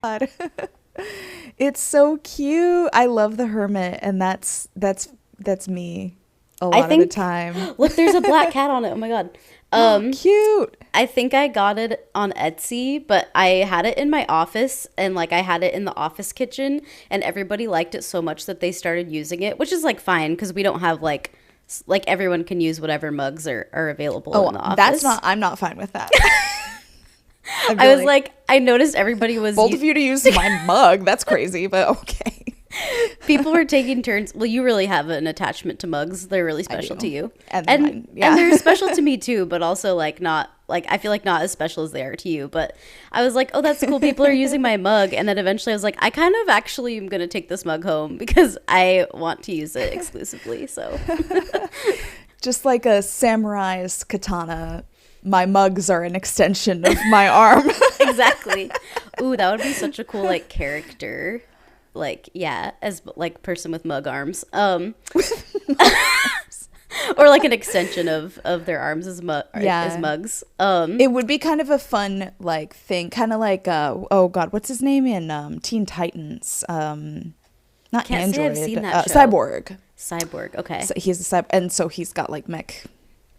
God. It's so cute. I love the hermit, and that's me a I lot of the think, time. look, there's a black cat on it. Oh my God. Cute. I think I got it on Etsy, but I had it in my office and like I had it in the office kitchen and everybody liked it so much that they started using it, which is like fine because we don't have like everyone can use whatever mugs are available in the That's office. not. I'm not fine with that. I'd be I was like, I noticed everybody was bold of you to use my mug. That's crazy, but okay. people were taking turns. Well, you really have an attachment to mugs. They're really special to you. And And mine, yeah. and they're special to me too, but also like not like I feel like not as special as they are to you. But I was like, oh, that's cool. People are using my mug. And then eventually I was like, I kind of actually am going to take this mug home because I want to use it exclusively. So Just like a samurai's katana, my mugs are an extension of my arm. exactly. Ooh, that would be such a cool like character. Like, yeah, as like person with mug arms. Or like an extension of their arms as as mugs. It would be kind of a fun like thing, kind of like oh god, what's his name in Teen Titans? Not Can't say Android, I've seen that show. Cyborg. Cyborg. Okay. So he's a cyborg, and so he's got like mech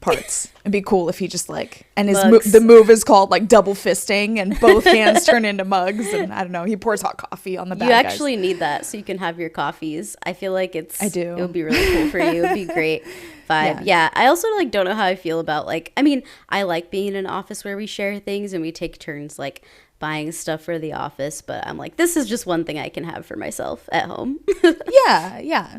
parts. It'd be cool if he just like, and Mugs. the move is called like double fisting, and both hands turn into mugs, and I don't know, he pours hot coffee on the bad You guys. actually need that so you can have your coffees. I feel like I do. It would be really cool for you. It'd be great vibe. Yeah. I also like don't know how I feel about like. I mean, I like being in an office where we share things and we take turns like buying stuff for the office. But I'm like, this is just one thing I can have for myself at home. Yeah,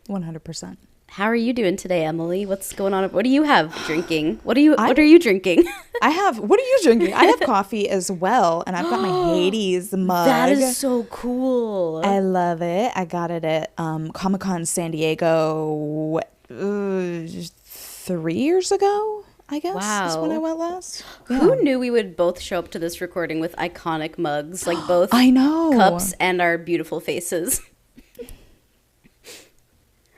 100%. How are you doing today, Emily? What's going on? What do you have drinking? What are you drinking? What are you drinking? I have coffee as well, and I've got my Hades mug. That is so cool. I love it. I got it at Comic-Con San Diego 3 years ago, I guess. Wow. Is when I went last. Yeah. Who knew we would both show up to this recording with iconic mugs, like both I know. cups and our beautiful faces?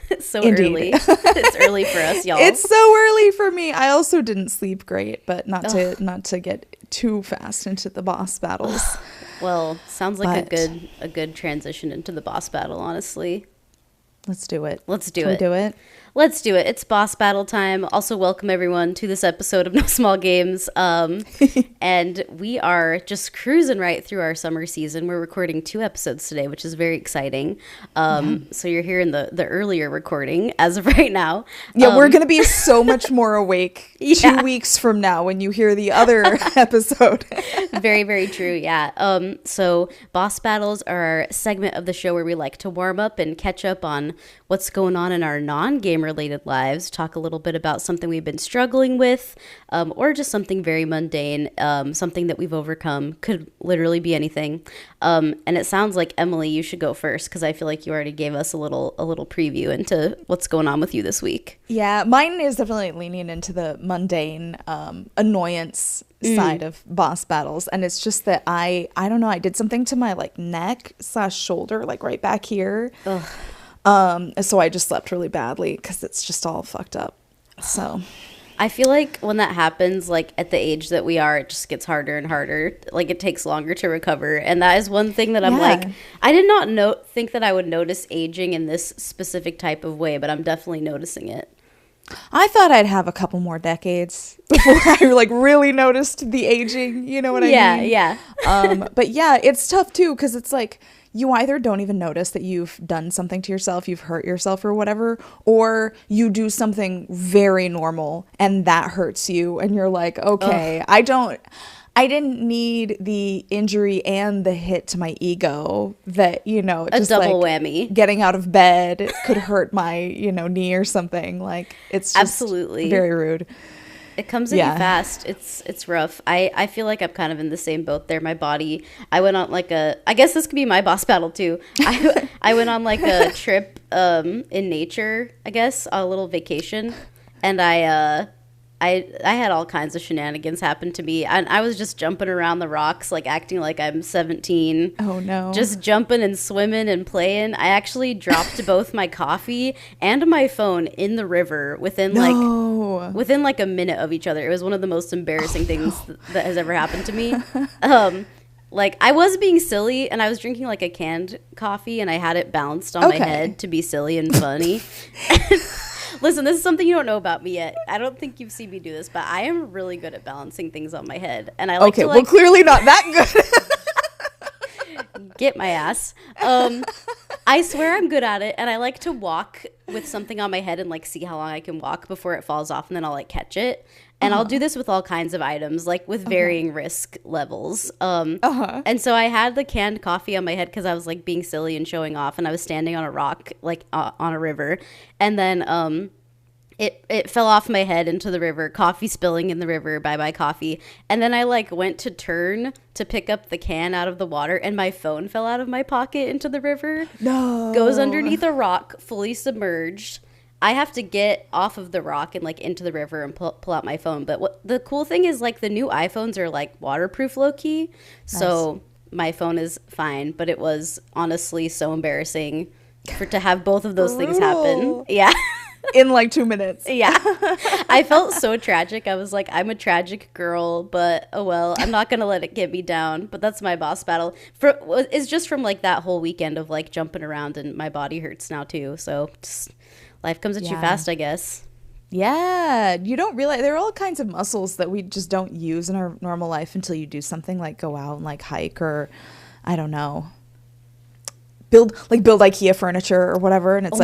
It's so Indeed. early. It's early for us, y'all. It's so early for me. I also didn't sleep great, but not to get too fast into the boss battles. Well, sounds like But- a good transition into the boss battle, honestly. Let's do it. Let's do Can it. we do it? Let's do it. It's boss battle time. Also, welcome everyone to this episode of No Small Games. And we are just cruising right through our summer season. We're recording 2 episodes today, which is very exciting. So you're here in the earlier recording as of right now. Yeah, we're going to be so much more awake Yeah. 2 weeks from now when you hear the other episode. Very, very true. Yeah. So boss battles are our segment of the show where we like to warm up and catch up on what's going on in our non-game related lives, talk a little bit about something we've been struggling with, or just something very mundane, something that we've overcome. Could literally be anything. And it sounds like, Emily, you should go first because I feel like you already gave us a little preview into what's going on with you this week. Yeah, mine is definitely leaning into the mundane annoyance side of boss battles, and it's just that I don't know, I did something to my like neck / shoulder, like right back here. Ugh. So I just slept really badly because it's just all fucked up. So I feel like when that happens, like at the age that we are, it just gets harder and harder. Like it takes longer to recover. And that is one thing that I'm like, I did not think that I would notice aging in this specific type of way, but I'm definitely noticing it. I thought I'd have a couple more decades before I like really noticed the aging, you know what I mean? Yeah. But yeah, it's tough too because it's like you either don't even notice that you've done something to yourself, you've hurt yourself or whatever, or you do something very normal and that hurts you and you're like, okay, I didn't need the injury and the hit to my ego that, you know, A just double like whammy. getting out of bed could hurt my, you know, knee or something. Like it's just Absolutely. very rude. It comes at you fast. It's rough. I feel like I'm kind of in the same boat there. My body, I went on like I guess this could be my boss battle too. I went on like a trip in nature, I guess, a little vacation. And I had all kinds of shenanigans happen to me. And I was just jumping around the rocks, like acting like I'm 17. Oh no. Just jumping and swimming and playing. I actually dropped both my coffee and my phone in the river within like a minute of each other. It was one of the most embarrassing things that has ever happened to me. Like, I was being silly, and I was drinking, like, a canned coffee, and I had it balanced on my head to be silly and funny. Listen, this is something you don't know about me yet. I don't think you've seen me do this, but I am really good at balancing things on my head. And I like to, well, clearly not that good. Get my ass. I swear I'm good at it, and I like to walk with something on my head and, like, see how long I can walk before it falls off, and then I'll, like, catch it. And I'll do this with all kinds of items, like with varying risk levels. And so I had the canned coffee on my head because I was like being silly and showing off, and I was standing on a rock, like on a river. And then it fell off my head into the river, coffee spilling in the river, bye-bye coffee. And then I like went to turn to pick up the can out of the water, and my phone fell out of my pocket into the river. No. Goes underneath a rock, fully submerged. I have to get off of the rock and like into the river and pull out my phone. But what the cool thing is, like, the new iPhones are like waterproof low key. Nice. So my phone is fine, but it was honestly so embarrassing to have both of those things happen. Yeah. In like 2 minutes. Yeah. I felt so tragic. I was like, I'm a tragic girl, but oh well, I'm not going to let it get me down. But that's my boss battle. It's just from like that whole weekend of like jumping around, and my body hurts now too. So just life comes at you fast, I guess. Yeah. You don't realize there are all kinds of muscles that we just don't use in our normal life until you do something like go out and like hike, or I don't know, build IKEA furniture or whatever. And it's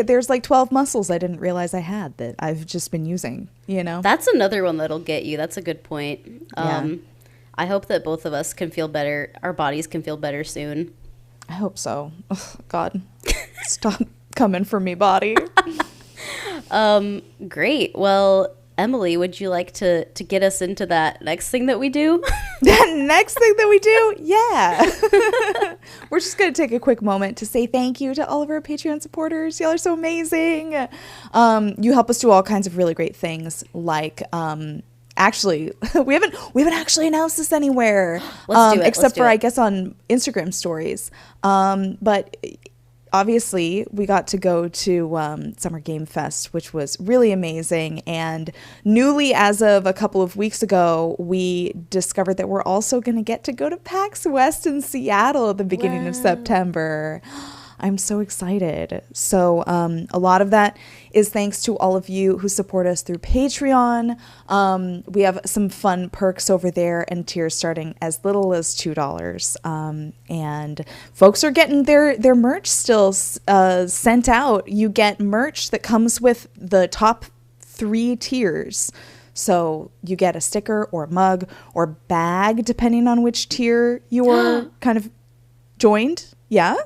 there's like 12 muscles I didn't realize I had that I've just been using, you know? That's another one that'll get you. That's a good point. I hope that both of us can feel better. Our bodies can feel better soon. I hope so. Oh, God, stop coming for me, body. Great. Well, Emily, would you like to get us into that next thing that we do? That next thing that we do? Yeah. We're just going to take a quick moment to say thank you to all of our Patreon supporters. Y'all are so amazing. You help us do all kinds of really great things, like actually, we haven't actually announced this anywhere. Let's do it. Except for, I guess, on Instagram stories. But obviously, we got to go to Summer Game Fest, which was really amazing. And newly, as of a couple of weeks ago, we discovered that we're also going to get to go to PAX West in Seattle at the beginning of September. I'm so excited. So a lot of that is thanks to all of you who support us through Patreon. We have some fun perks over there, and tiers starting as little as $2. And folks are getting their merch still sent out. You get merch that comes with the top 3 tiers. So you get a sticker or a mug or bag, depending on which tier you're kind of joined. Yeah?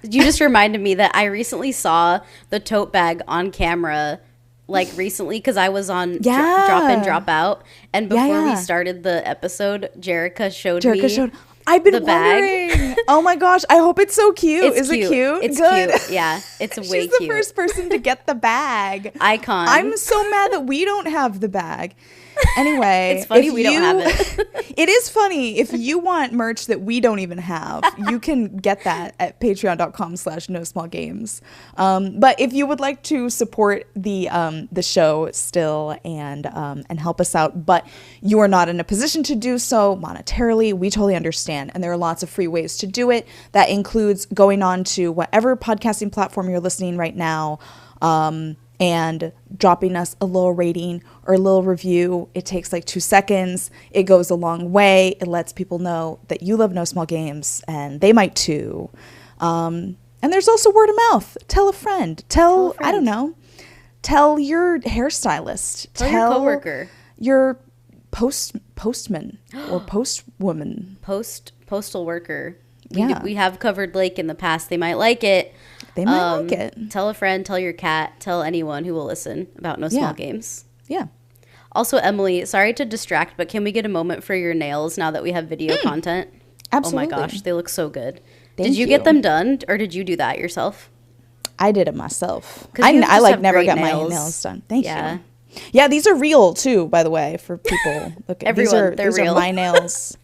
You just reminded me that I recently saw the tote bag on camera, like recently, because I was on Drop In, Drop Out. And before we started the episode, Jerica showed me I've been the wondering. Oh my gosh, I hope it's so cute. Is it cute? It's good. Cute. Yeah, it's way cute. She's the first person to get the bag. Icon. I'm so mad that we don't have the bag. Anyway, it's funny we don't have it. It is funny. If you want merch that we don't even have, you can get that at patreon.com/nosmallgames. But if you would like to support the show still and help us out, but you are not in a position to do so monetarily, we totally understand. And there are lots of free ways to do it. That includes going on to whatever podcasting platform you're listening right now, and dropping us a little rating or a little review. It takes like 2 seconds. It goes a long way. It lets people know that you love No Small Games, and they might too. And there's also word of mouth. Tell a friend. I don't know. Tell your hairstylist. Tell your coworker. Your postman or postwoman. Postal worker. Yeah. We have covered Lake in the past. They might like it. They might like it. Tell a friend, tell your cat, tell anyone who will listen about No Small Games. Yeah. Also, Emily, sorry to distract, but can we get a moment for your nails now that we have video content? Absolutely. Oh my gosh, they look so good. Thank did you get them done, or did you do that yourself? I did it myself. I never get my nails done. Thank you. Yeah, these are real too, by the way, for people. Look, everyone, these real. are my nails.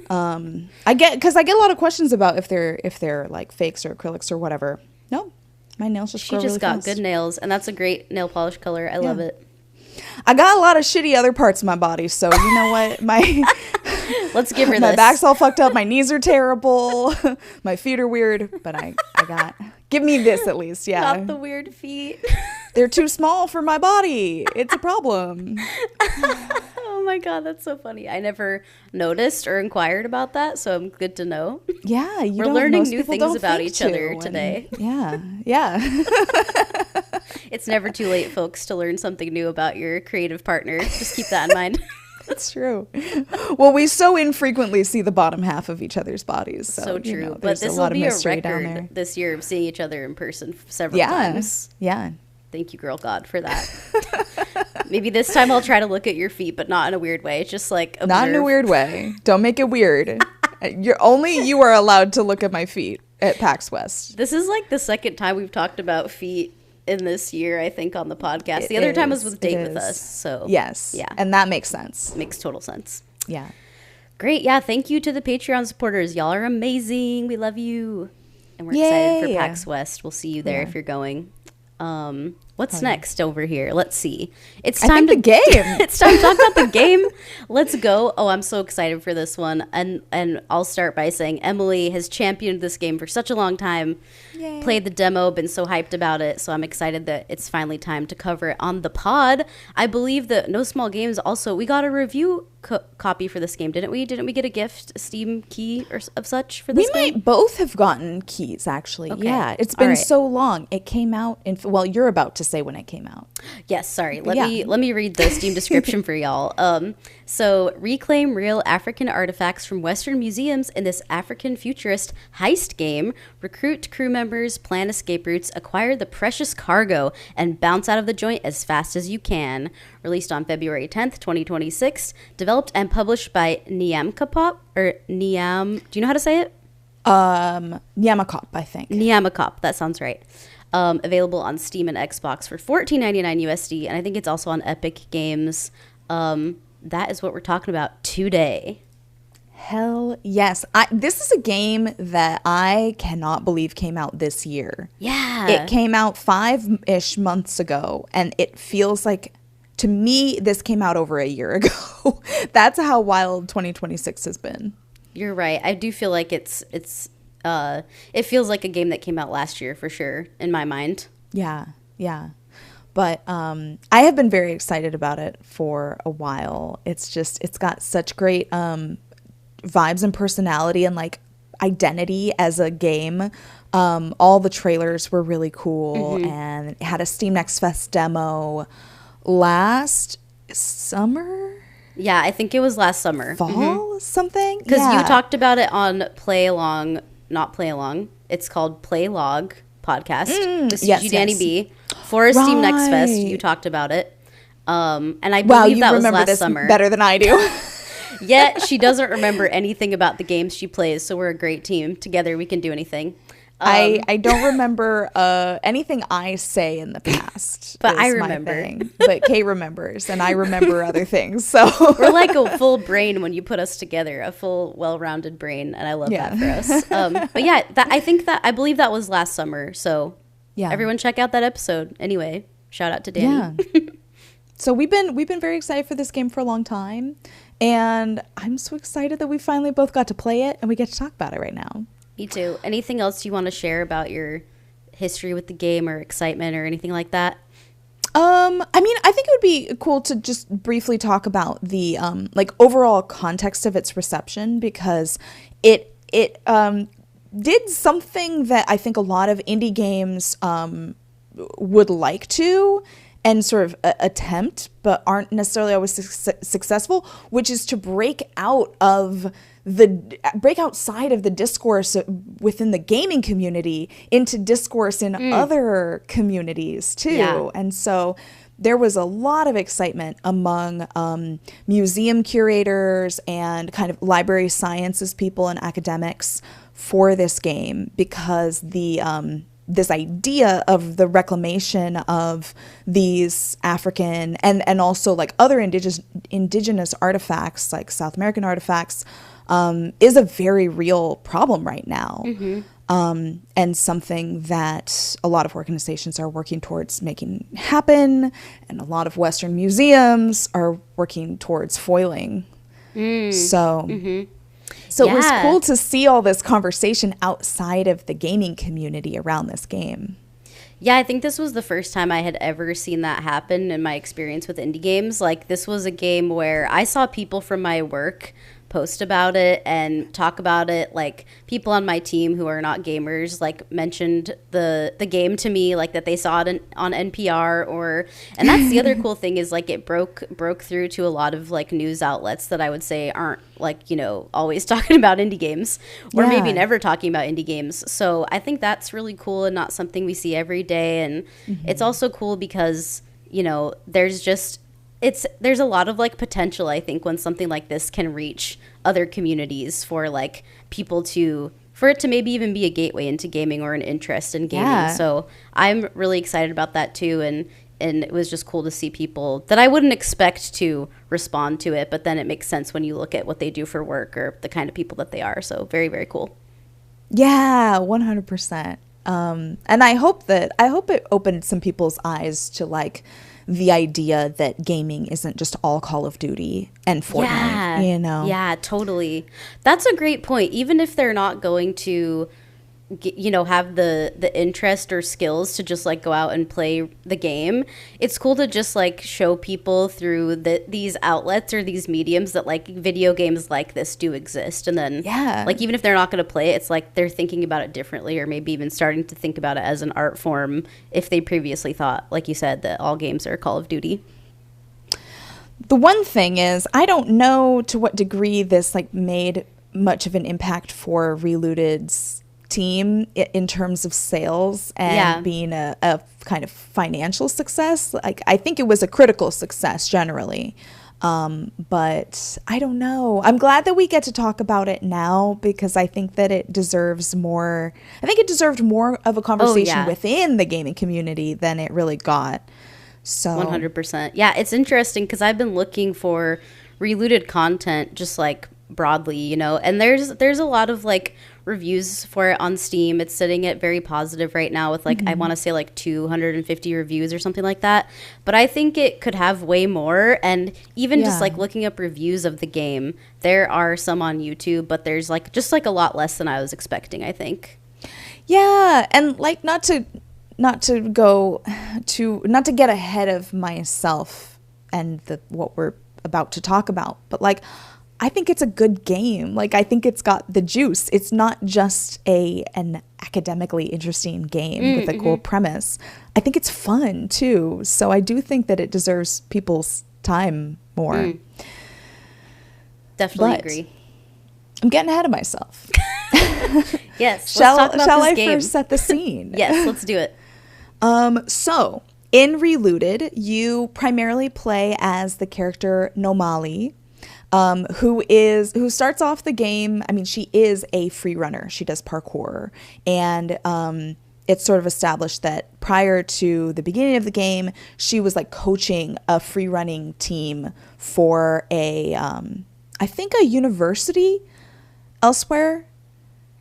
I get a lot of questions about if they're like fakes or acrylics or whatever. No, my nails just grow really fast. She just got good nails, and that's a great nail polish color. I love it. I got a lot of shitty other parts of my body, so you know what, Let's give her My this. back's all fucked up. My knees are terrible. My feet are weird, but I got, give me this at least. Yeah. Not the weird feet. They're too small for my body. It's a problem. Oh my God, that's so funny. I never noticed or inquired about that, so I'm good to know. Yeah. We're learning new things about each other today. Yeah. Yeah. It's never too late, folks, to learn something new about your creative partner. Just keep that in mind. That's true. Well, we so infrequently see the bottom half of each other's bodies. So So true. you know, But there's this a will lot of be a mystery down there. record this year of seeing each other in person several times. Yeah. Thank you, girl God, for that. Maybe this time I'll try to look at your feet, but not in a weird way. Just like observe. Not in a weird way. Don't make it weird. You are allowed to look at my feet at PAX West. This is like the second time we've talked about feet in this year, I think, on the podcast. The other time was with Date With Us. So yes. Yeah. And that makes sense. Makes total sense. Yeah. Great. Yeah. Thank you to the Patreon supporters. Y'all are amazing. We love you. And we're excited for PAX West. We'll see you there if you're going. What's next over here? Let's see. It's time the game. It's time to talk about the game. Let's go. Oh, I'm so excited for this one. And I'll start by saying Emily has championed this game for such a long time. Yay. Played the demo, been so hyped about it. So I'm excited that it's finally time to cover it on the pod. I believe that No Small Games also, we got a review copy for this game, didn't we? Didn't we get a gift, a Steam key or of such for this game? We might both have gotten keys, actually. Okay. Yeah. It's been All right. so long. It came out in, well, you're about to say when it came out. Yes, sorry. Let me read the Steam description for y'all. So reclaim real African artifacts from Western museums in this African futurist heist game. Recruit crew members, plan escape routes, acquire the precious cargo, and bounce out of the joint as fast as you can. Released on February 10th, 2026. Developed and published by Nyamakop or Nyam. Do you know how to say it? Nyamakop, I think. Nyamakop. That sounds right. Available on Steam and Xbox for $14.99 USD, and I think it's also on Epic Games. That is what we're talking about today. Hell yes. This is a game that I cannot believe came out this year. Yeah. It came out 5-ish months ago, and it feels like, to me, this came out over a year ago. That's how wild 2026 has been. You're right. I do feel like it feels like a game that came out last year for sure, in my mind. Yeah. But I have been very excited about it for a while. It's got such great vibes and personality and like identity as a game. All the trailers were really cool, and it had a Steam Next Fest demo last summer. Yeah, I think it was last summer. Fall something? Because you talked about it on not Play Along. It's called Play Log podcast with CG Danny B. For Steam Next Fest, you talked about it. And I believe that was last summer. Better than I do. Yet she doesn't remember anything about the games she plays, so we're a great team. Together we can do anything. I don't remember anything I say in the past. But I remember. But Kay remembers, and I remember other things. So we're like a full brain when you put us together, a full, well-rounded brain, and I love that for us. But yeah, I believe that was last summer. So everyone check out that episode. Anyway, shout out to Danny. Yeah. So we've been very excited for this game for a long time, and I'm so excited that we finally both got to play it and we get to talk about it right now. Me too. Anything else you want to share about your history with the game or excitement or anything like that? I mean, I think it would be cool to just briefly talk about the like overall context of its reception, because it did something that I think a lot of indie games would like to and sort of attempt, but aren't necessarily always successful, which is to break outside of the discourse within the gaming community into discourse in other communities too. Yeah. And so there was a lot of excitement among museum curators and kind of library sciences people and academics for this game, because this idea of the reclamation of these African and also like other indigenous artifacts, like South American artifacts, is a very real problem right now. And something that a lot of organizations are working towards making happen, and a lot of Western museums are working towards foiling. So so it was Yeah. cool to see all this conversation outside of the gaming community around this game. Yeah, I think this was the first time I had ever seen that happen in my experience with indie games. Like, this was a game where I saw people from my work post about it and talk about it. Like, people on my team who are not gamers, like, mentioned the game to me, like, that they saw it on NPR, or, and that's the other cool thing, is, like, it broke through to a lot of, like, news outlets that I would say aren't, like, you know, always talking about indie games, or maybe never talking about indie games. So I think that's really cool and not something we see every day. And it's also cool because, you know, there's a lot of, like, potential, I think, when something like this can reach other communities for, like, people for it to maybe even be a gateway into gaming or an interest in gaming. Yeah. So I'm really excited about that too. And it was just cool to see people that I wouldn't expect to respond to it, but then it makes sense when you look at what they do for work or the kind of people that they are. So very, very cool. Yeah, 100%. And I hope it opened some people's eyes to, like, the idea that gaming isn't just all Call of Duty and Fortnite, you know? Yeah, totally. That's a great point. Even if they're not going to, you know, have the interest or skills to just, like, go out and play the game, it's cool to just, like, show people through these outlets or these mediums that, like, video games like this do exist. And then, like, even if they're not going to play it, it's like they're thinking about it differently, or maybe even starting to think about it as an art form if they previously thought, like you said, that all games are Call of Duty. The one thing is, I don't know to what degree this, like, made much of an impact for Relooted's team in terms of sales and being a kind of financial success. Like, I think it was a critical success generally, but I don't know. I'm glad that we get to talk about it now, because I think that it deserves more. I think it deserved more of a conversation within the gaming community than it really got. So 100%. Yeah, it's interesting because I've been looking for Relooted content just, like, broadly, you know, and there's a lot of, like, reviews for it on Steam. It's sitting at very positive right now with, like, I want to say, like, 250 reviews or something like that. But I think it could have way more. And even just, like, looking up reviews of the game, there are some on YouTube, but there's, like, just, like, a lot less than I was expecting, I think. Yeah, and, like, not to get ahead of myself and what we're about to talk about, but, like, I think it's a good game. Like, I think it's got the juice. It's not just an academically interesting game with a cool premise. I think it's fun too. So I do think that it deserves people's time more. Definitely agree. I'm getting ahead of myself. Yes. Shall I game. first set the scene? Yes, let's do it. So in Relooted, you primarily play as the character Nomali, who starts off the game. I mean, she is a free runner. She does parkour, and it's sort of established that prior to the beginning of the game, she was, like, coaching a free running team for I think a university elsewhere.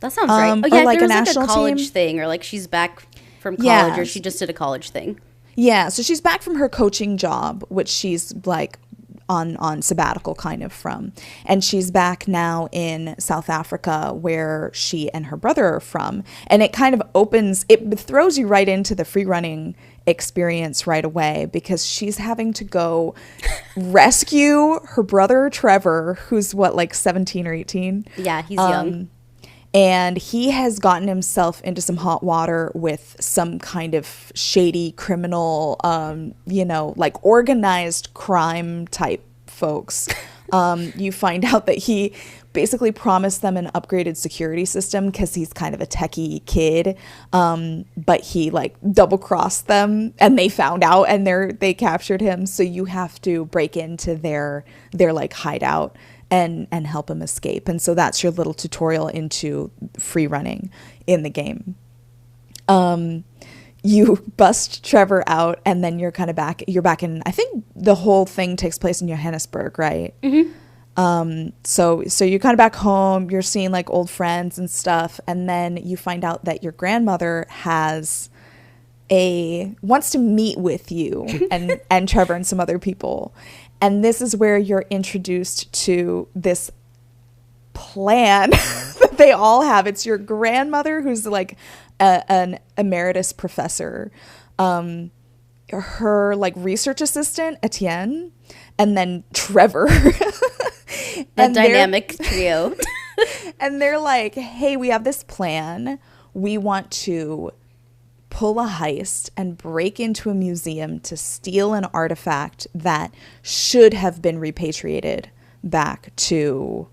That sounds right. Oh yeah, like there a was, like, national a college team thing, or, like, she's back from college, or she just did a college thing. Yeah, so she's back from her coaching job, which she's, like, on sabbatical kind of from. And she's back now in South Africa, where she and her brother are from. And it kind of it throws you right into the free running experience right away, because she's having to go rescue her brother Trevor, who's like 17 or 18. Yeah, he's young. And he has gotten himself into some hot water with some kind of shady criminal, like organized crime type folks. You find out that he basically promised them an upgraded security system because he's kind of a techie kid. But he, like, double crossed them, and they found out, and they captured him. So you have to break into their like hideout and help him escape. And so that's your little tutorial into free running in the game. You bust Trevor out, and then you're back in, I think the whole thing takes place in Johannesburg, right? So you're kind of back home, you're seeing, like, old friends and stuff, and then you find out that your grandmother wants to meet with you and Trevor and some other people. And this is where you're introduced to this plan that they all have. It's your grandmother, who's like an emeritus professor, her like research assistant Etienne, and then Trevor. The dynamic trio. And they're like, hey, we have this plan. We want to pull a heist and break into a museum to steal an artifact that should have been repatriated back to,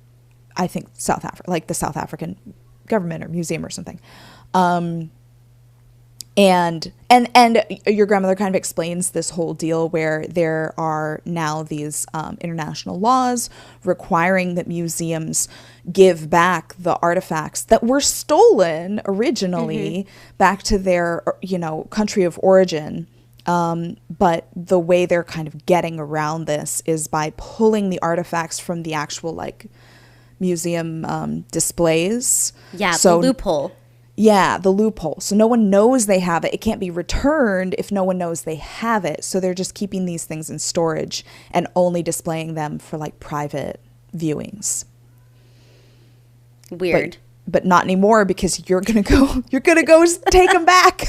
I think, South Africa, like the South African government or museum or something. And your grandmother kind of explains this whole deal where there are now these international laws requiring that museums give back the artifacts that were stolen originally back to their, country of origin. But the way they're kind of getting around this is by pulling the artifacts from the actual like museum displays. Yeah, so, the loophole. Yeah, the loophole. So no one knows they have it. It can't be returned if no one knows they have it. So they're just keeping these things in storage and only displaying them for like private viewings. Weird. But not anymore, because you're gonna go take them back.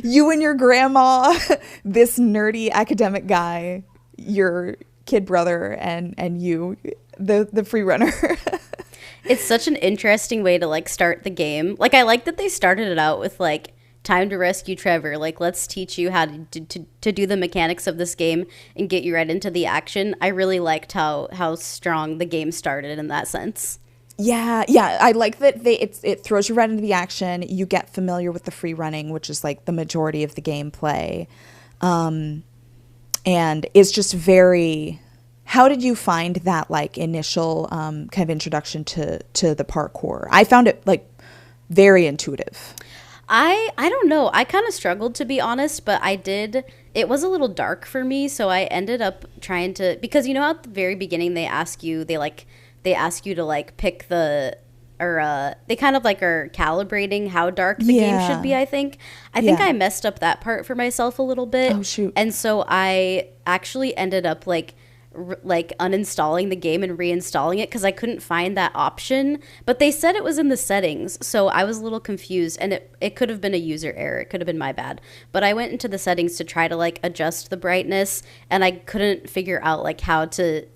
You and your grandma, this nerdy academic guy, your kid brother, and you, the free runner. It's such an interesting way to like start the game. Like, I like that they started it out with like time to rescue Trevor. Like, let's teach you how to do the mechanics of this game and get you right into the action. I really liked how strong the game started in that sense. Yeah. I like that it throws you right into the action. You get familiar with the free running, which is like the majority of the gameplay. And it's just very... How did you find that like initial kind of introduction to the parkour? I found it like very intuitive. I don't know. I kind of struggled, to be honest, but I did. It was a little dark for me, so I ended up trying to, because at the very beginning they ask you to like pick the, or they kind of like are calibrating how dark the game should be. I think I messed up that part for myself a little bit. Oh shoot! And so I actually ended up like uninstalling the game and reinstalling it because I couldn't find that option, but they said it was in the settings, so I was a little confused, and it could have been a user error. It could have been my bad, but I went into the settings to try to like adjust the brightness, and I couldn't figure out how to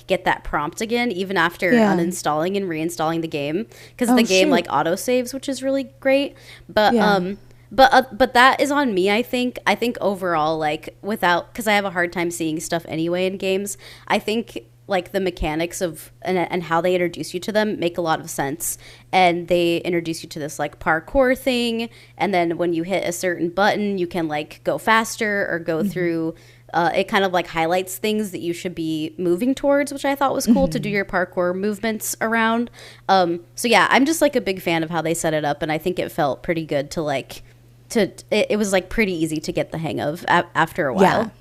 get that prompt again, even after uninstalling and reinstalling the game, because the game like auto saves, which is really great. But that is on me, I think. I think overall, like, because I have a hard time seeing stuff anyway in games, I think, like, the mechanics of, and how they introduce you to them make a lot of sense. And they introduce you to this, like, parkour thing, and then when you hit a certain button, you can, like, go faster or go through, it kind of, like, highlights things that you should be moving towards, which I thought was cool to do your parkour movements around. So, yeah, I'm just, like, a big fan of how they set it up, and I think it felt pretty good to, like... It was like pretty easy to get the hang of after a while.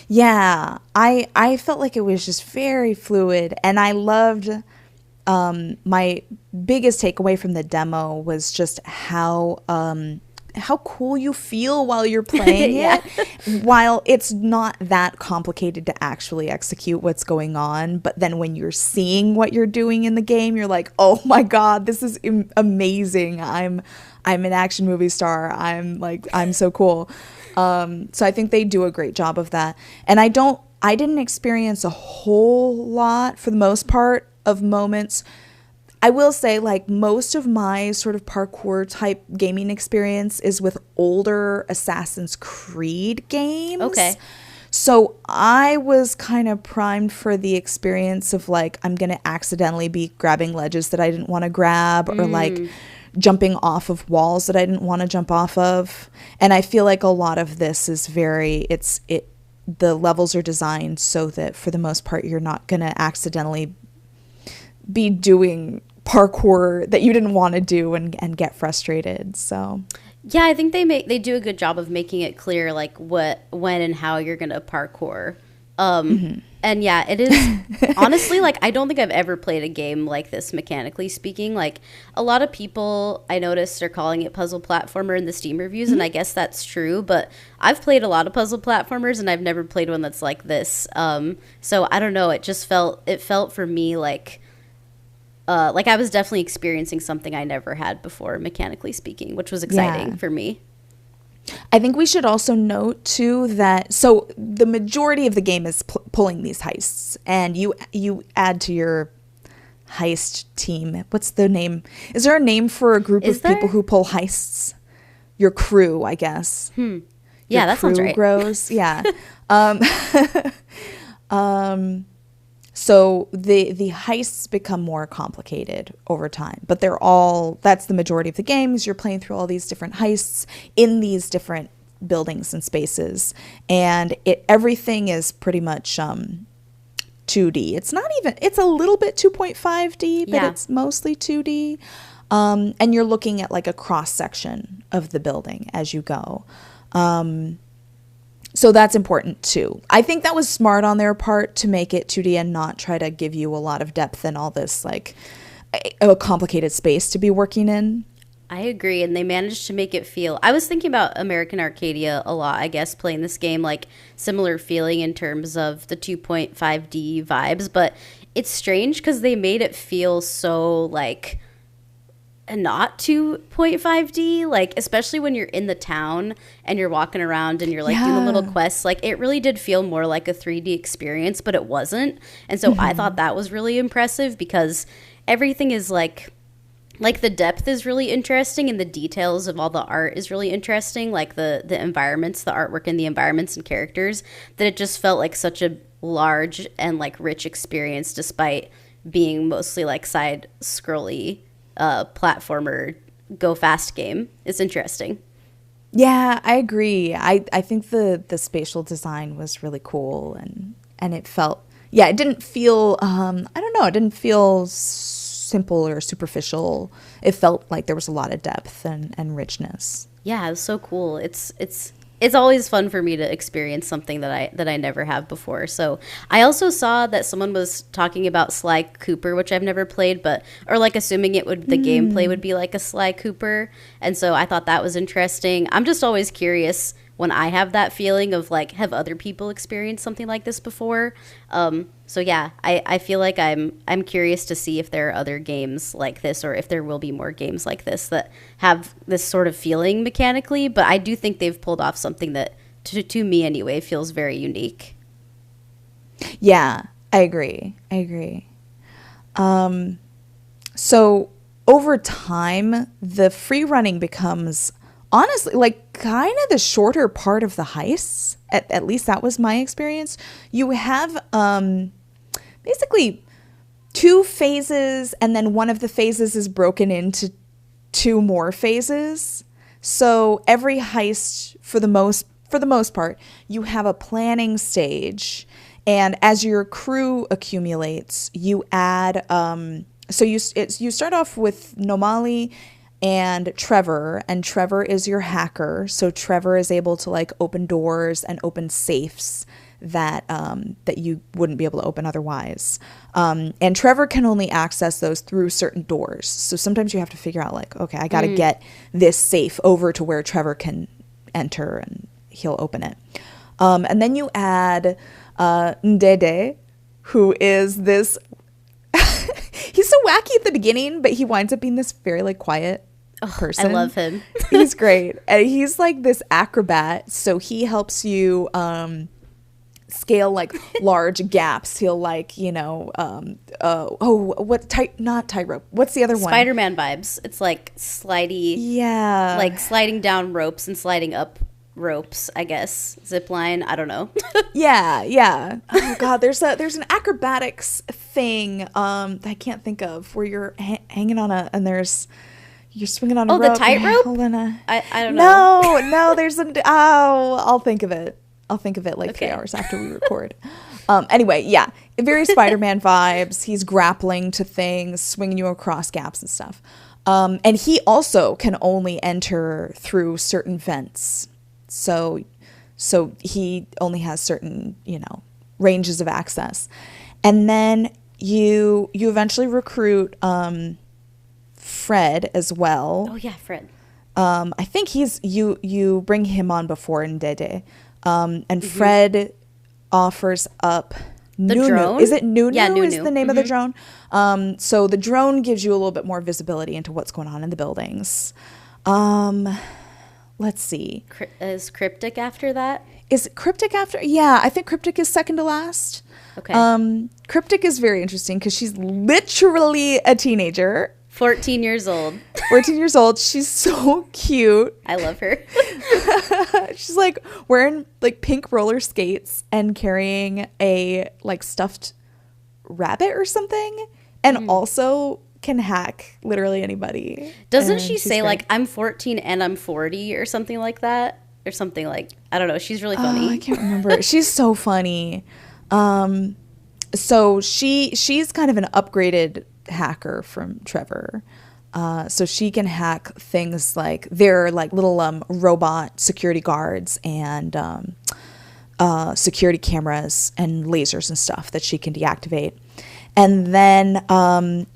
Yeah. I felt like it was just very fluid, and I loved my biggest takeaway from the demo was just how cool you feel while you're playing it, while it's not that complicated to actually execute what's going on. But then when you're seeing what you're doing in the game, you're like, oh my God, this is amazing. I'm an action movie star. I'm so cool. So I think they do a great job of that. And I didn't experience a whole lot, for the most part, of moments. I will say, like, most of my sort of parkour type gaming experience is with older Assassin's Creed games. Okay. So I was kind of primed for the experience of, like, I'm going to accidentally be grabbing ledges that I didn't want to grab, or like jumping off of walls that I didn't want to jump off of. And I feel like a lot of this is the levels are designed so that for the most part you're not going to accidentally be doing parkour that you didn't want to do and get frustrated. So yeah, I think they do a good job of making it clear like when and how you're going to parkour. And yeah, it is honestly, like, I don't think I've ever played a game like this, mechanically speaking. Like, a lot of people I noticed are calling it puzzle platformer in the Steam reviews, and I guess that's true. But I've played a lot of puzzle platformers, and I've never played one that's like this. So I don't know. It felt for me like I was definitely experiencing something I never had before, mechanically speaking, which was exciting for me. I think we should also note too that so the majority of the game is pulling these heists, and you add to your heist team. What's the name? Is there a name for a group of people who pull heists? Your crew, I guess. Yeah, that sounds right. Grows. Yeah. So the heists become more complicated over time, but that's the majority of the games. You're playing through all these different heists in these different buildings and spaces, and everything is pretty much 2D. It's a little bit 2.5D, but it's mostly 2D. And you're looking at like a cross section of the building as you go. So that's important too. I think that was smart on their part to make it 2D and not try to give you a lot of depth and all this like a complicated space to be working in. I agree, and they managed to make it feel... I was thinking about American Arcadia a lot, I guess, playing this game, like, similar feeling in terms of the 2.5D vibes, but it's strange because they made it feel so, like, not 2.5D, like, especially when you're in the town and you're walking around and you're, like, doing the little quests. Like, it really did feel more like a 3D experience, but it wasn't, and so I thought that was really impressive because everything is, like the depth is really interesting and the details of all the art is really interesting, like the environments, the artwork and the environments and characters, that it just felt like such a large and like rich experience despite being mostly like side scrolly platformer go fast game. It's interesting. Yeah, I agree. I think the spatial design was really cool and it felt, it didn't feel I don't know, it didn't feel simple or superficial. It felt like there was a lot of depth and richness. Yeah, it was so cool. It's always fun for me to experience something that I never have before. So I also saw that someone was talking about Sly Cooper, which I've never played, or like assuming the gameplay would be like a Sly Cooper. And so I thought that was interesting. I'm just always curious when I have that feeling of like, have other people experienced something like this before? So yeah, I feel like I'm curious to see if there are other games like this, or if there will be more games like this that have this sort of feeling mechanically. But I do think they've pulled off something that, to me anyway, feels very unique. Yeah, I agree. So over time, the free running becomes honestly like kind of the shorter part of the heists. At least that was my experience. You have basically 2 phases, and then one of the phases is broken into 2 more phases. So every heist, for the most part, you have a planning stage, and as your crew accumulates, you add. So you start off with Nomali and Trevor is your hacker. So Trevor is able to like open doors and open safes that you wouldn't be able to open otherwise. And Trevor can only access those through certain doors. So sometimes you have to figure out like, okay, I got to get this safe over to where Trevor can enter and he'll open it. And then you add Ndede, who is this, he's so wacky at the beginning, but he winds up being this very like quiet person. I love him. He's great. And he's like this acrobat. So he helps you scale like large gaps. He'll like, not tightrope. What's the other one? Spider-Man vibes. It's like slidey. Yeah. Like sliding down ropes and sliding up ropes, I guess. Zip line. I don't know. Yeah. Oh god, there's an acrobatics thing I can't think of where you're hanging on you're swinging on a rope. Oh, the tightrope? I don't know. No, there's I'll think of it. Like 3 hours after we record. Anyway, yeah, very Spider-Man vibes. He's grappling to things, swinging you across gaps and stuff. And he also can only enter through certain vents. So he only has certain, ranges of access. And then you eventually recruit Fred as well. Oh yeah, Fred. I think you bring him on before in Dede. And Fred offers up The Nunu. drone? Is it Nunu? Yeah, Nunu. Is the name of the drone? So the drone gives you a little bit more visibility into what's going on in the buildings. Let's see. Is Cryptic after that? Is it Cryptic after? Yeah, I think Cryptic is second to last. Okay. Cryptic is very interesting because she's literally a teenager. 14 years old. 14 years old. She's so cute. I love her. She's like wearing like pink roller skates and carrying a like stuffed rabbit or something, and also can hack literally anybody. Doesn't And she she's say great. like I'm 14 and I'm 40 or something like that? Or something like, I don't know. She's really funny. Oh, I can't remember. She's so funny. So she's kind of an upgraded hacker from Trevor. So she can hack things like they're like little robot security guards and security cameras and lasers and stuff that she can deactivate. And then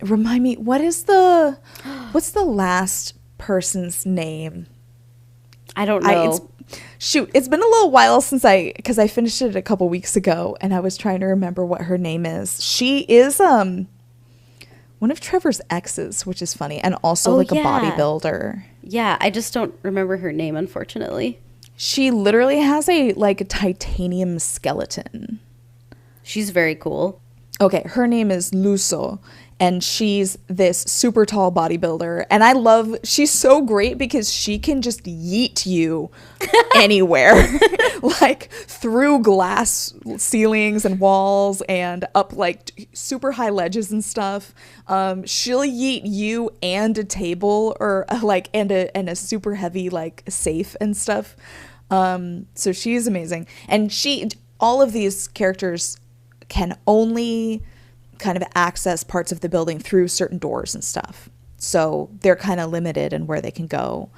remind me, what's the last person's name? I don't know. It's been a little while because I finished it a couple weeks ago, and I was trying to remember what her name is. She is one of Trevor's exes, which is funny, and also a bodybuilder. Yeah, I just don't remember her name, unfortunately. She literally has a titanium skeleton. She's very cool. Okay, her name is Luso, and she's this super tall bodybuilder. And she's so great because she can just yeet you anywhere, like through glass ceilings and walls and up like super high ledges and stuff. She'll yeet you and a table or and a super heavy like safe and stuff. So she's amazing. And all of these characters can only kind of access parts of the building through certain doors and stuff. So they're kind of limited in where they can go.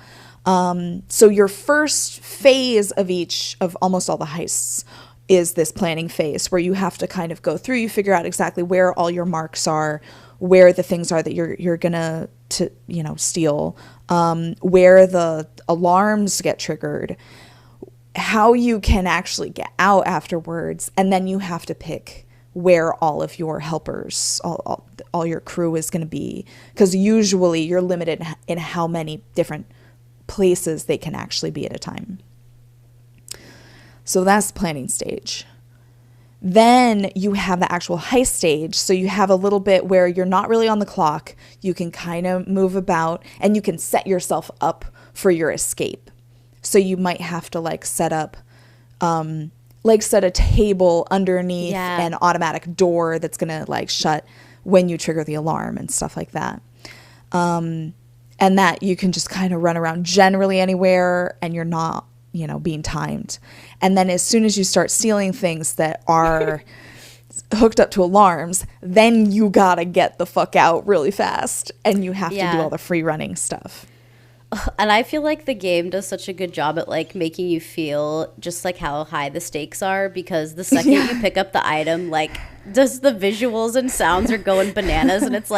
So your first phase of almost all the heists is this planning phase where you have to kind of go through, you figure out exactly where all your marks are, where the things are that you're gonna steal, where the alarms get triggered, how you can actually get out afterwards, and then you have to pick where all of your helpers, all your crew is going to be, because usually you're limited in how many different places they can actually be at a time. So that's the planning stage. Then you have the actual heist stage. So you have a little bit where you're not really on the clock. You can kind of move about and you can set yourself up for your escape. So you might have to set a table underneath an automatic door that's going to shut when you trigger the alarm and stuff like that. And that you can just kind of run around generally anywhere and you're not, being timed. And then as soon as you start stealing things that are hooked up to alarms, then you got to get the fuck out really fast and you have to do all the free running stuff. And I feel like the game does such a good job at making you feel just how high the stakes are, because the second you pick up the item, just the visuals and sounds are going bananas, and it's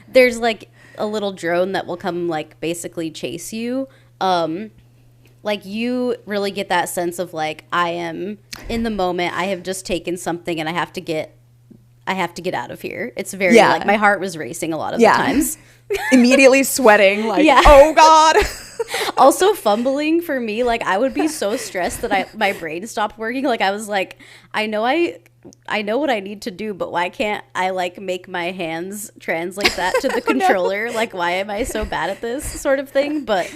there's a little drone that will come basically chase you. You really get that sense of I am in the moment. I have just taken something and I have to get out of here. It's very my heart was racing a lot of the times. Immediately sweating oh God. Also fumbling for me, I would be so stressed that my brain stopped working. I was I know what I need to do, but why can't I make my hands translate that to the controller? Why am I so bad at this sort of thing? But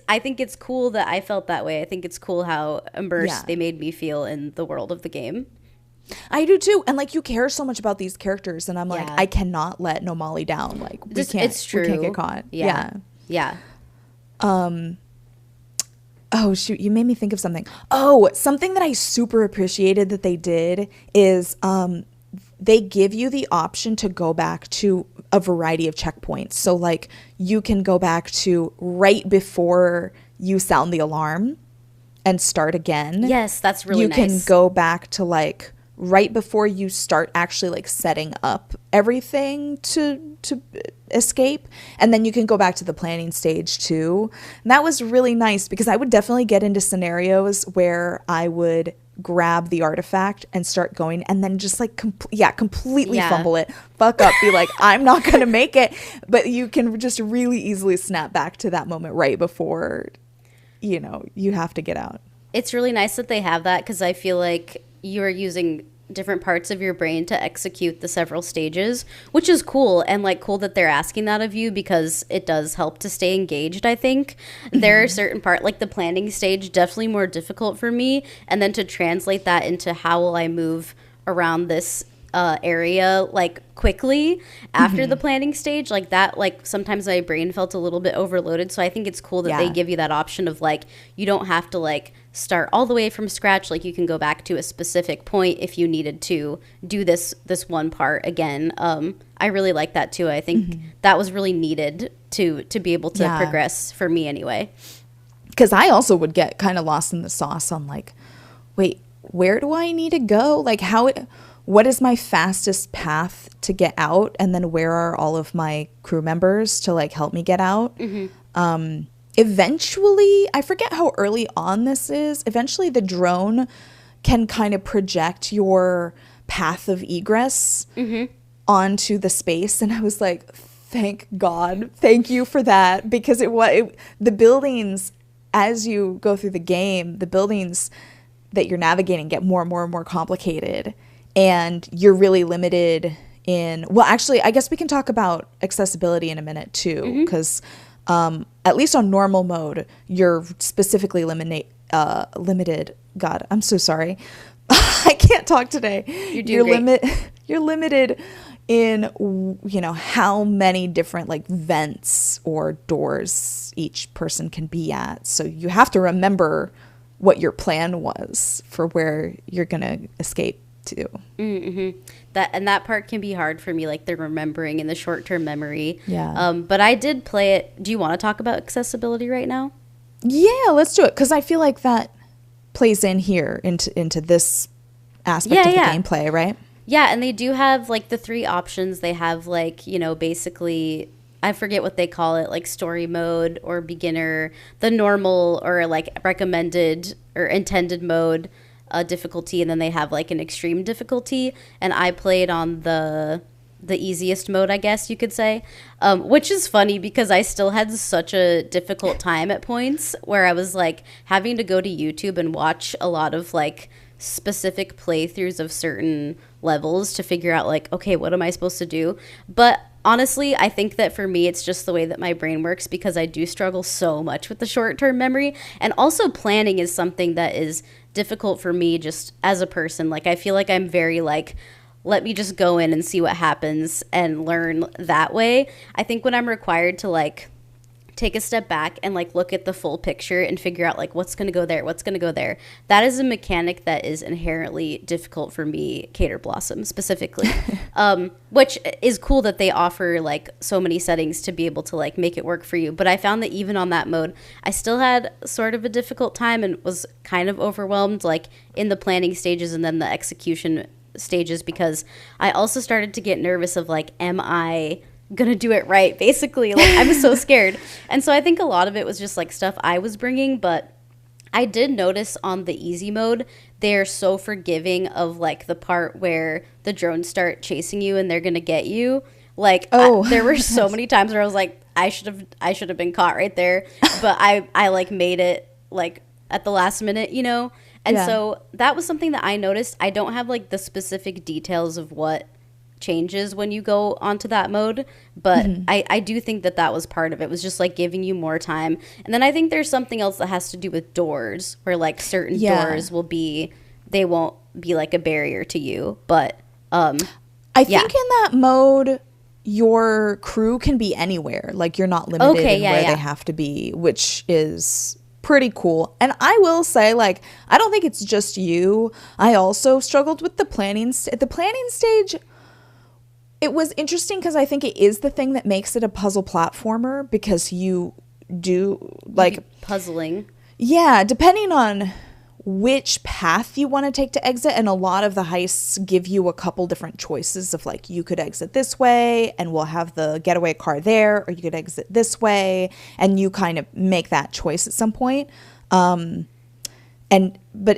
I think it's cool that I felt that way. I think it's cool how immersed they made me feel in the world of the game. I do too. And you care so much about these characters, and I'm I cannot let Nomali down. It's true. We can't get caught. Yeah. Oh shoot, you made me think of something. Oh, something that I super appreciated that they did is they give you the option to go back to a variety of checkpoints. So you can go back to right before you sound the alarm and start again. Yes, that's really nice. You can go back to right before you start actually like setting up everything to escape, and then you can go back to the planning stage too. And that was really nice because I would definitely get into scenarios where I would grab the artifact and start going, and then just like completely fumble it, fuck up, be like, I'm not gonna make it. But you can just really easily snap back to that moment right before you have to get out. It's really nice that they have that, because I feel like you're using different parts of your brain to execute the several stages, which is cool, and like cool that they're asking that of you, because it does help to stay engaged. I think there are certain part, like the planning stage, definitely more difficult for me, and then to translate that into how will I move around this area like quickly after the planning stage, like that, like sometimes my brain felt a little bit overloaded. So I think it's cool that they give you that option of like, you don't have to like start all the way from scratch. Like you can go back to a specific point if you needed to do this one part again. I really like that too. I think that was really needed to be able to progress, for me anyway. Because I also would get kind of lost in the sauce on like, wait, where do I need to go? Like what is my fastest path to get out? And then where are all of my crew members to like help me get out? Eventually, I forget how early on this is, eventually the drone can kind of project your path of egress onto the space. And I was like, thank God, thank you for that. Because the buildings, as you go through the game, the buildings that you're navigating get more and more and more complicated. And you're really limited in, well, actually, I guess we can talk about accessibility in a minute too, because at least on normal mode, you're specifically limited. God, I'm so sorry. I can't talk today. You're great. You're limited in, how many different like vents or doors each person can be at. So you have to remember what your plan was for where you're going to escape to. That part can be hard for me, like the remembering and the short-term memory. But I did play it. Do you want to talk about accessibility right now? Yeah, let's do it, because I feel like that plays in here into this aspect of the gameplay, right? Yeah, and they do have like the 3 options. They have like, basically, I forget what they call it, like story mode or beginner, the normal or like recommended or intended mode difficulty, and then they have like an extreme difficulty. And I played on the easiest mode, I guess you could say, which is funny because I still had such a difficult time at points where I was like having to go to YouTube and watch a lot of like specific playthroughs of certain levels to figure out like, okay, what am I supposed to do? But honestly, I think that for me, it's just the way that my brain works, because I do struggle so much with the short-term memory. And also planning is something that is difficult for me just as a person. Like, I feel like I'm very like, let me just go in and see what happens and learn that way. I think when I'm required to like take a step back and like look at the full picture and figure out like what's going to go there, that is a mechanic that is inherently difficult for me, Cater Blossom specifically. Which is cool that they offer like so many settings to be able to like make it work for you. But I found that even on that mode, I still had sort of a difficult time and was kind of overwhelmed like in the planning stages and then the execution stages, because I also started to get nervous of like, am I gonna do it right, basically? Like, I'm so scared. And so I think a lot of it was just like stuff I was bringing. But I did notice on the easy mode, they're so forgiving of like the part where the drones start chasing you and they're gonna get you. Like, there were so many times where I was like, I should have been caught right there, but I like made it like at the last minute, And so that was something that I noticed. I don't have like the specific details of what changes when you go onto that mode, but I do think that was part of it. It was just like giving you more time. And then I think there's something else that has to do with doors, where like certain doors they won't be like a barrier to you. But I think in that mode your crew can be anywhere. Like, you're not limited in where they have to be, which is pretty cool. And I will say, like, I don't think it's just you. I also struggled with the planning stage. It was interesting because I think it is the thing that makes it a puzzle platformer, because you do like puzzling. Yeah, depending on which path you want to take to exit. And a lot of the heists give you a couple different choices of like, you could exit this way and we'll have the getaway car there, or you could exit this way, and you kind of make that choice at some point. But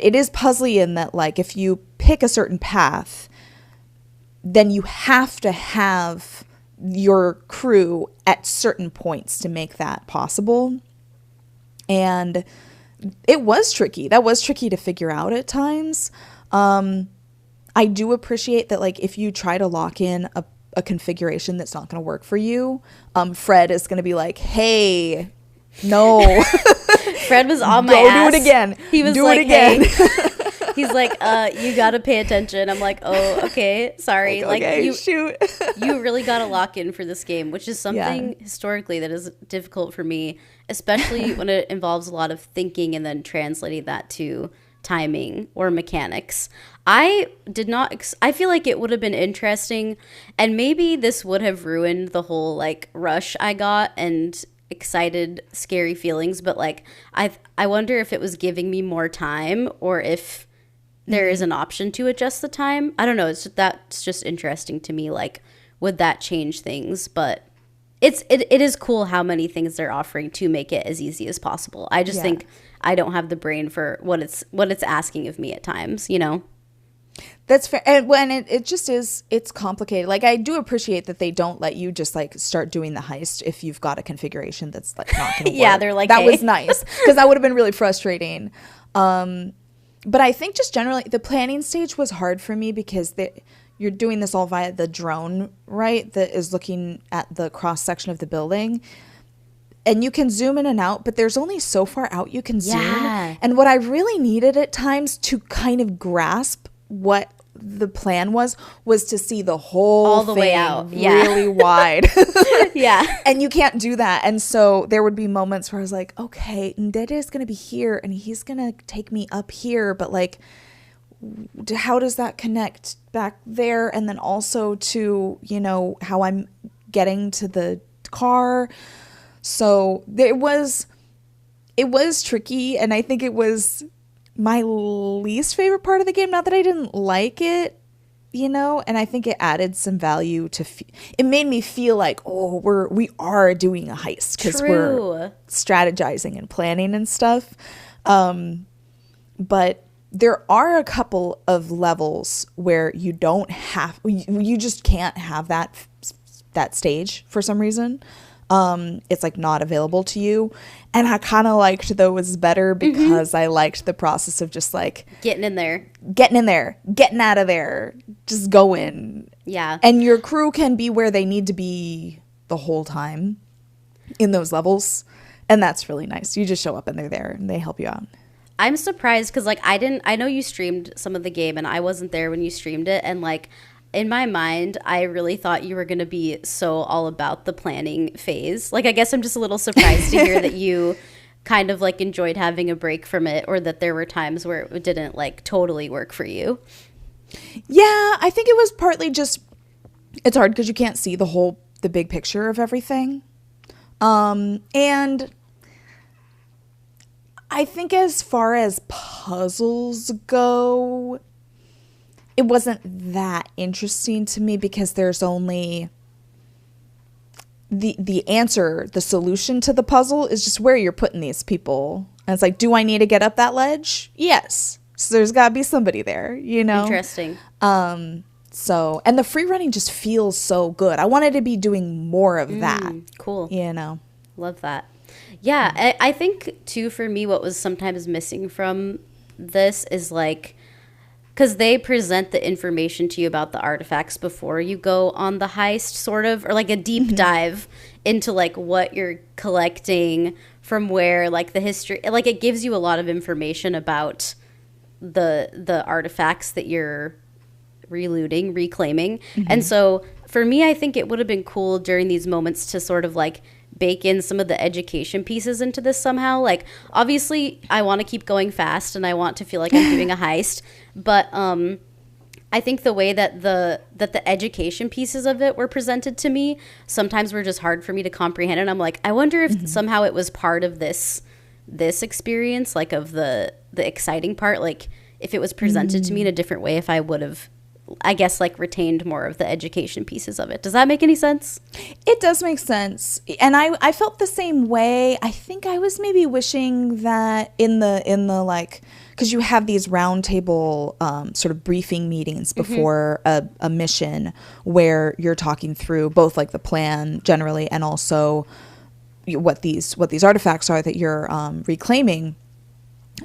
it is puzzly in that, like, if you pick a certain path, then you have to have your crew at certain points to make that possible. And it was tricky. That was tricky to figure out at times. I do appreciate that, like, if you try to lock in a configuration that's not going to work for you, Fred is going to be like, hey, no. Fred was on my ass. Go do it again. He was do like, it again. Hey. He's like, you got to pay attention. I'm like, oh, okay, sorry. Like, okay, shoot. You really got to lock in for this game, which is something historically that is difficult for me, especially when it involves a lot of thinking and then translating that to timing or mechanics. I feel like it would have been interesting, and maybe this would have ruined the whole like rush I got and excited, scary feelings, but like I wonder if it was giving me more time, or if there is an option to adjust the time. I don't know. That's just interesting to me. Like, would that change things? But it is cool how many things they're offering to make it as easy as possible. I just think I don't have the brain for what it's asking of me at times, you know? That's fair. And when it just is, it's complicated. Like, I do appreciate that they don't let you just like start doing the heist if you've got a configuration that's like not going to work. Yeah, they're like, that hey. was nice, because that would have been really frustrating. But I think just generally the planning stage was hard for me, because you're doing this all via the drone, right? That is looking at the cross section of the building. And you can zoom in and out, but there's only so far out you can zoom. And what I really needed at times to kind of grasp what the plan was to see the whole all the thing way out, really wide. Yeah. And you can't do that. And so there would be moments where I was like, okay, Ndede is going to be here and he's going to take me up here, but like, how does that connect back there? And then also to, you know, how I'm getting to the car. So it was tricky, and I think it was my least favorite part of the game. Not that I didn't like it, you know, and I think it added some value to it made me feel like, oh, we are doing a heist, because we're strategizing and planning and stuff. But there are a couple of levels where you just can't have that stage for some reason. It's like not available to you. And I kind of liked those better, because I liked the process of just like getting in there, getting out of there, just going. Yeah. And your crew can be where they need to be the whole time in those levels. And that's really nice. You just show up and they're there and they help you out. I'm surprised, because like I know you streamed some of the game and I wasn't there when you streamed it, and like in my mind, I really thought you were going to be so all about the planning phase. Like, I guess I'm just a little surprised to hear that you kind of like enjoyed having a break from it, or that there were times where it didn't like totally work for you. Yeah, I think it was partly just, it's hard because you can't see the big picture of everything. And I think as far as puzzles go, it wasn't that interesting to me, because there's only the answer, the solution to the puzzle is just where you're putting these people. And it's like, do I need to get up that ledge? Yes. So there's got to be somebody there, you know? Interesting. So, and the free running just feels so good. I wanted to be doing more of that. Cool. You know? Love that. Yeah, I think, too, for me, what was sometimes missing from this is like, because they present the information to you about the artifacts before you go on the heist, sort of, or like a deep dive into like what you're collecting from where, like the history, like it gives you a lot of information about the artifacts that you're reclaiming. And so for me, I think it would have been cool during these moments to sort of like bake in some of the education pieces into this somehow. Like, obviously I want to keep going fast and I want to feel like I'm doing a heist, but I think the way that the education pieces of it were presented to me sometimes were just hard for me to comprehend. And I'm like, I wonder if somehow it was part of this experience, like of the the exciting part. Like if it was presented to me in a different way, if I would have, I guess, like retained more of the education pieces of it. Does that make any sense? It does make sense. And I felt the same way. I think I was maybe wishing that in the like, because you have these roundtable sort of briefing meetings before a mission where you're talking through both like the plan generally and also what these artifacts are that you're reclaiming.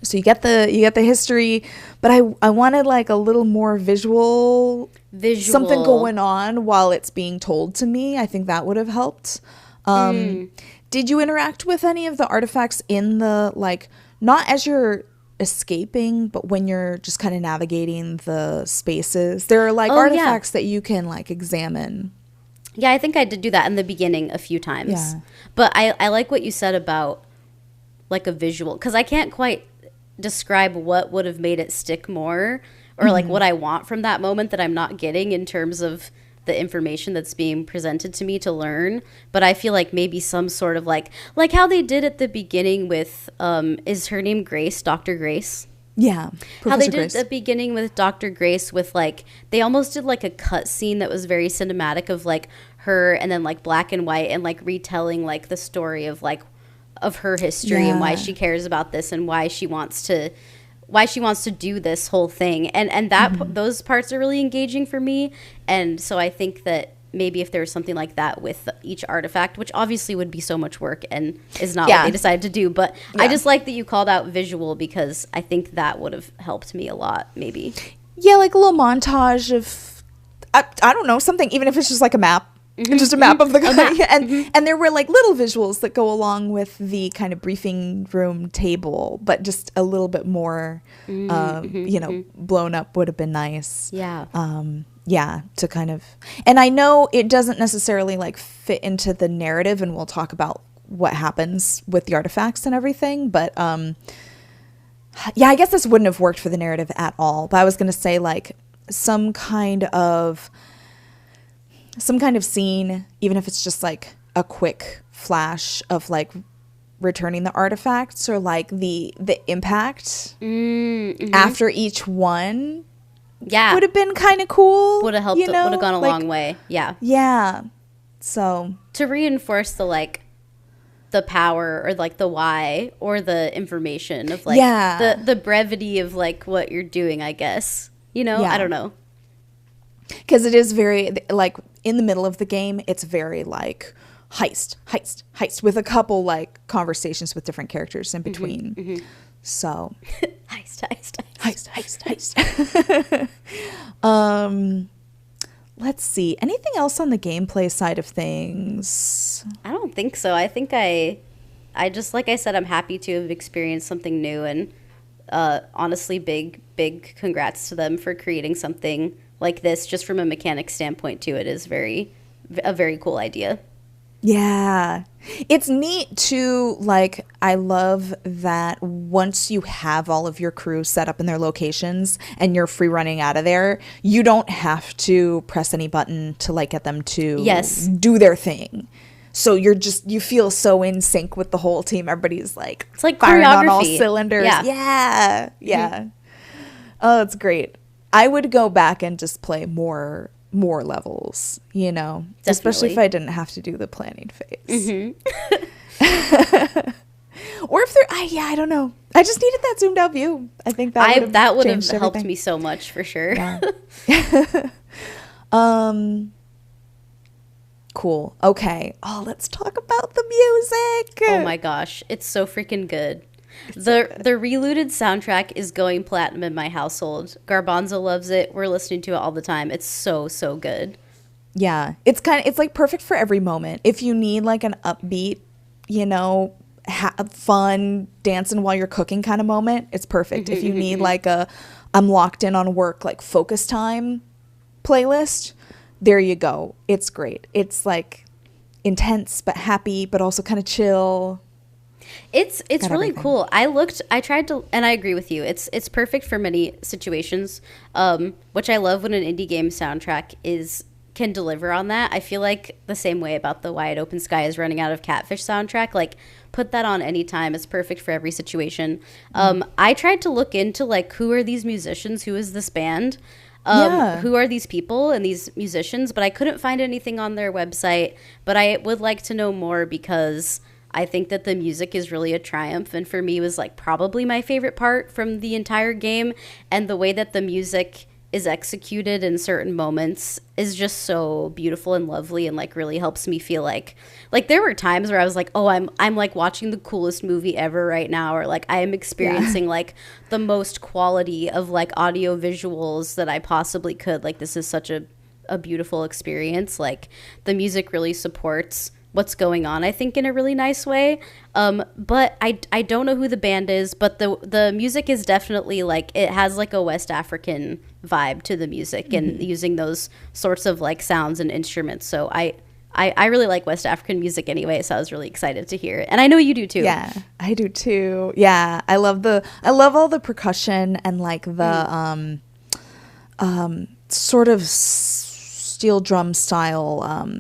So you get the history, but I wanted like a little more visual something going on while it's being told to me. I think that would have helped. Did you interact with any of the artifacts in the, like, not as you're escaping, but when you're just kind of navigating the spaces? There are like artifacts that you can like examine. Yeah, I think I did do that in the beginning a few times. Yeah. But I like what you said about like a visual, because I can't quite describe what would have made it stick more, or like what I want from that moment that I'm not getting in terms of the information that's being presented to me to learn. But I feel like maybe some sort of like how they did at the beginning with is her name Grace, Dr. Grace? Yeah, Professor how they Grace. did at the beginning with Dr. Grace, with like they almost did like a cut scene that was very cinematic of like her, and then like black and white, and like retelling like the story of like of her history and why she cares about this and why she wants to do this whole thing, and that those parts are really engaging for me. And so I think that maybe if there was something like that with each artifact, which obviously would be so much work and is not what they decided to do, but I just like that you called out visual, because I think that would have helped me a lot. Maybe like a little montage of I don't know, something, even if it's just like a map. Just a map of the country. And there were like little visuals that go along with the kind of briefing room table, but just a little bit more, blown up would have been nice. To kind of, and I know it doesn't necessarily like fit into the narrative, and we'll talk about what happens with the artifacts and everything, but I guess this wouldn't have worked for the narrative at all. But I was going to say like some kind of scene, even if it's just like a quick flash of like returning the artifacts, or like the impact after each one, would have been kind of cool. Would have helped. Would have gone a long way. Yeah. So to reinforce the like the power, or like the why, or the information of like the brevity of like what you're doing, I guess. I don't know. Because it is very, like, in the middle of the game, it's very, like, heist, with a couple, like, conversations with different characters in between. So. Heist. Let's see. Anything else on the gameplay side of things? I don't think so. I think I just, like I said, I'm happy to have experienced something new, and honestly, big congrats to them for creating something like this. Just from a mechanics standpoint too, it is a very cool idea. Yeah, it's neat too. Like, I love that once you have all of your crew set up in their locations and you're free running out of there, you don't have to press any button to like get them to do their thing. So you feel so in sync with the whole team. Everybody's like, it's like firing choreography on all cylinders. Yeah. Oh, it's great. I would go back and just play more levels, Definitely. Especially if I didn't have to do the planning phase. Or if I don't know. I just needed that zoomed out view. I think that would have helped me so much, for sure. Yeah. Cool. Okay. Oh, let's talk about the music. Oh my gosh, it's so freaking good. The Relooted soundtrack is going platinum in my household. Garbanzo loves it. We're listening to it all the time. It's so good. Yeah, it's like perfect for every moment. If you need like an upbeat, have fun dancing while you're cooking kind of moment, it's perfect. If you need like I'm locked in on work, like focus time playlist, there you go. It's great. It's like intense but happy, but also kind of chill. It's really cool. I tried to, and I agree with you. It's perfect for many situations, which I love when an indie game soundtrack can deliver on that. I feel like the same way about the Wide Open Sky is Running Out of Catfish soundtrack. Like, put that on anytime. It's perfect for every situation. I tried to look into, like, who are these musicians? Who is this band? Who are these people and these musicians? But I couldn't find anything on their website. But I would like to know more because I think that the music is really a triumph. And for me, it was, like, probably my favorite part from the entire game. And the way that the music is executed in certain moments is just so beautiful and lovely, and like really helps me feel like there were times where I was like, oh, I'm like watching the coolest movie ever right now, or like I am experiencing like the most quality of like audio visuals that I possibly could. Like, this is such a beautiful experience. Like, the music really supports what's going on, I think, in a really nice way. But I don't know who the band is, but the music is definitely like, it has like a West African vibe to the music, and using those sorts of like sounds and instruments. So I really like West African music anyway, so I was really excited to hear it. And I know you do too. Yeah, I do too. Yeah, I love all the percussion and like the sort of steel drum style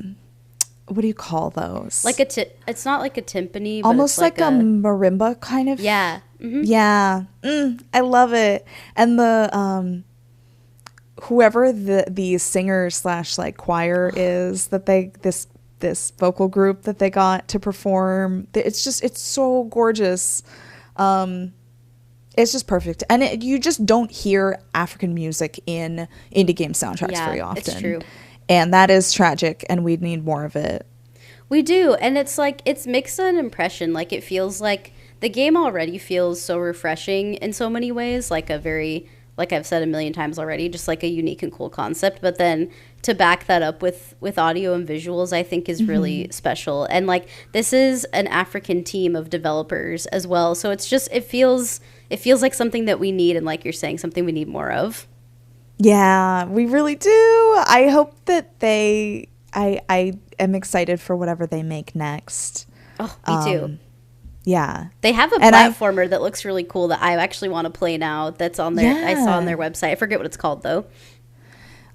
what do you call those? Like it's not like a timpani, but almost it's like a marimba kind of. Yeah. Mm-hmm. Yeah. I love it. And the whoever the singer / like choir is that this vocal group that they got to perform, it's so gorgeous. It's just perfect. And you just don't hear African music in indie game soundtracks very often. It's true. And that is tragic, and we need more of it. We do, and it's like, it's mixed an impression. Like, it feels like the game already feels so refreshing in so many ways, like a very, like I've said a million times already, just like a unique and cool concept. But then to back that up with audio and visuals, I think is really special. And like, this is an African team of developers as well, so it's just, it feels like something that we need, and like you're saying, something we need more of. Yeah, we really do. I hope that I am excited for whatever they make next. Oh, me too. Yeah. They have a platformer that looks really cool that I actually want to play now. That's on there. I saw on their website. I forget what it's called though.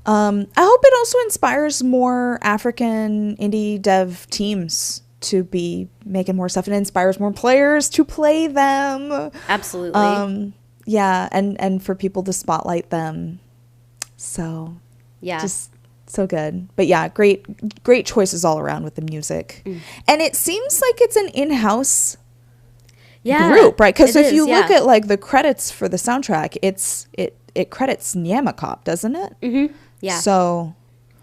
I hope it also inspires more African indie dev teams to be making more stuff, and inspires more players to play them. Absolutely. Yeah, and for people to spotlight them. So, yeah, just so good. But yeah, great choices all around with the music. And it seems like it's an in-house group, right? Because if you look at like the credits for the soundtrack, it credits Nyamakop, doesn't it? Mm-hmm. Yeah. So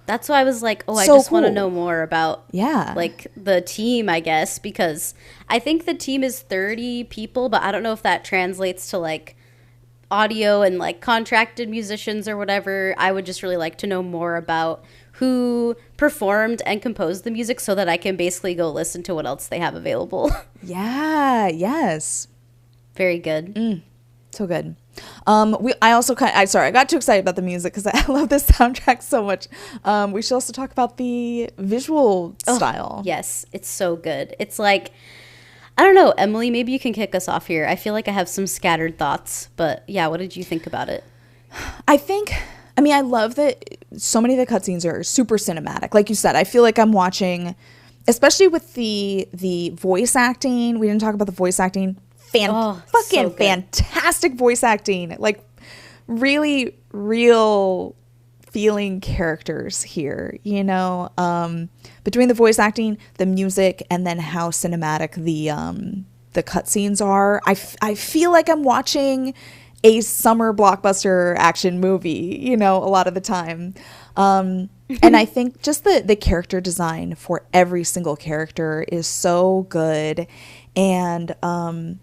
that's why I was like, I just want to know more about like the team, I guess, because I think the team is 30 people, but I don't know if that translates to like audio and like contracted musicians or whatever. I would just really like to know more about who performed and composed the music so that I can basically go listen to what else they have available. Yes. Very good. So good. I got too excited about the music because I love this soundtrack so much. We should also talk about the visual style. Yes, it's so good. It's like, I don't know, Emily, maybe you can kick us off here. I feel like I have some scattered thoughts, but yeah, what did you think about it? I love that so many of the cutscenes are super cinematic. Like you said, I feel like I'm watching, especially with the voice acting. We didn't talk about the voice acting. Fucking fantastic voice acting. Like, really real feeling characters here, you know, between the voice acting, the music, and then how cinematic the cutscenes are. I feel like I'm watching a summer blockbuster action movie, you know, a lot of the time. And I think just the character design for every single character is so good. And the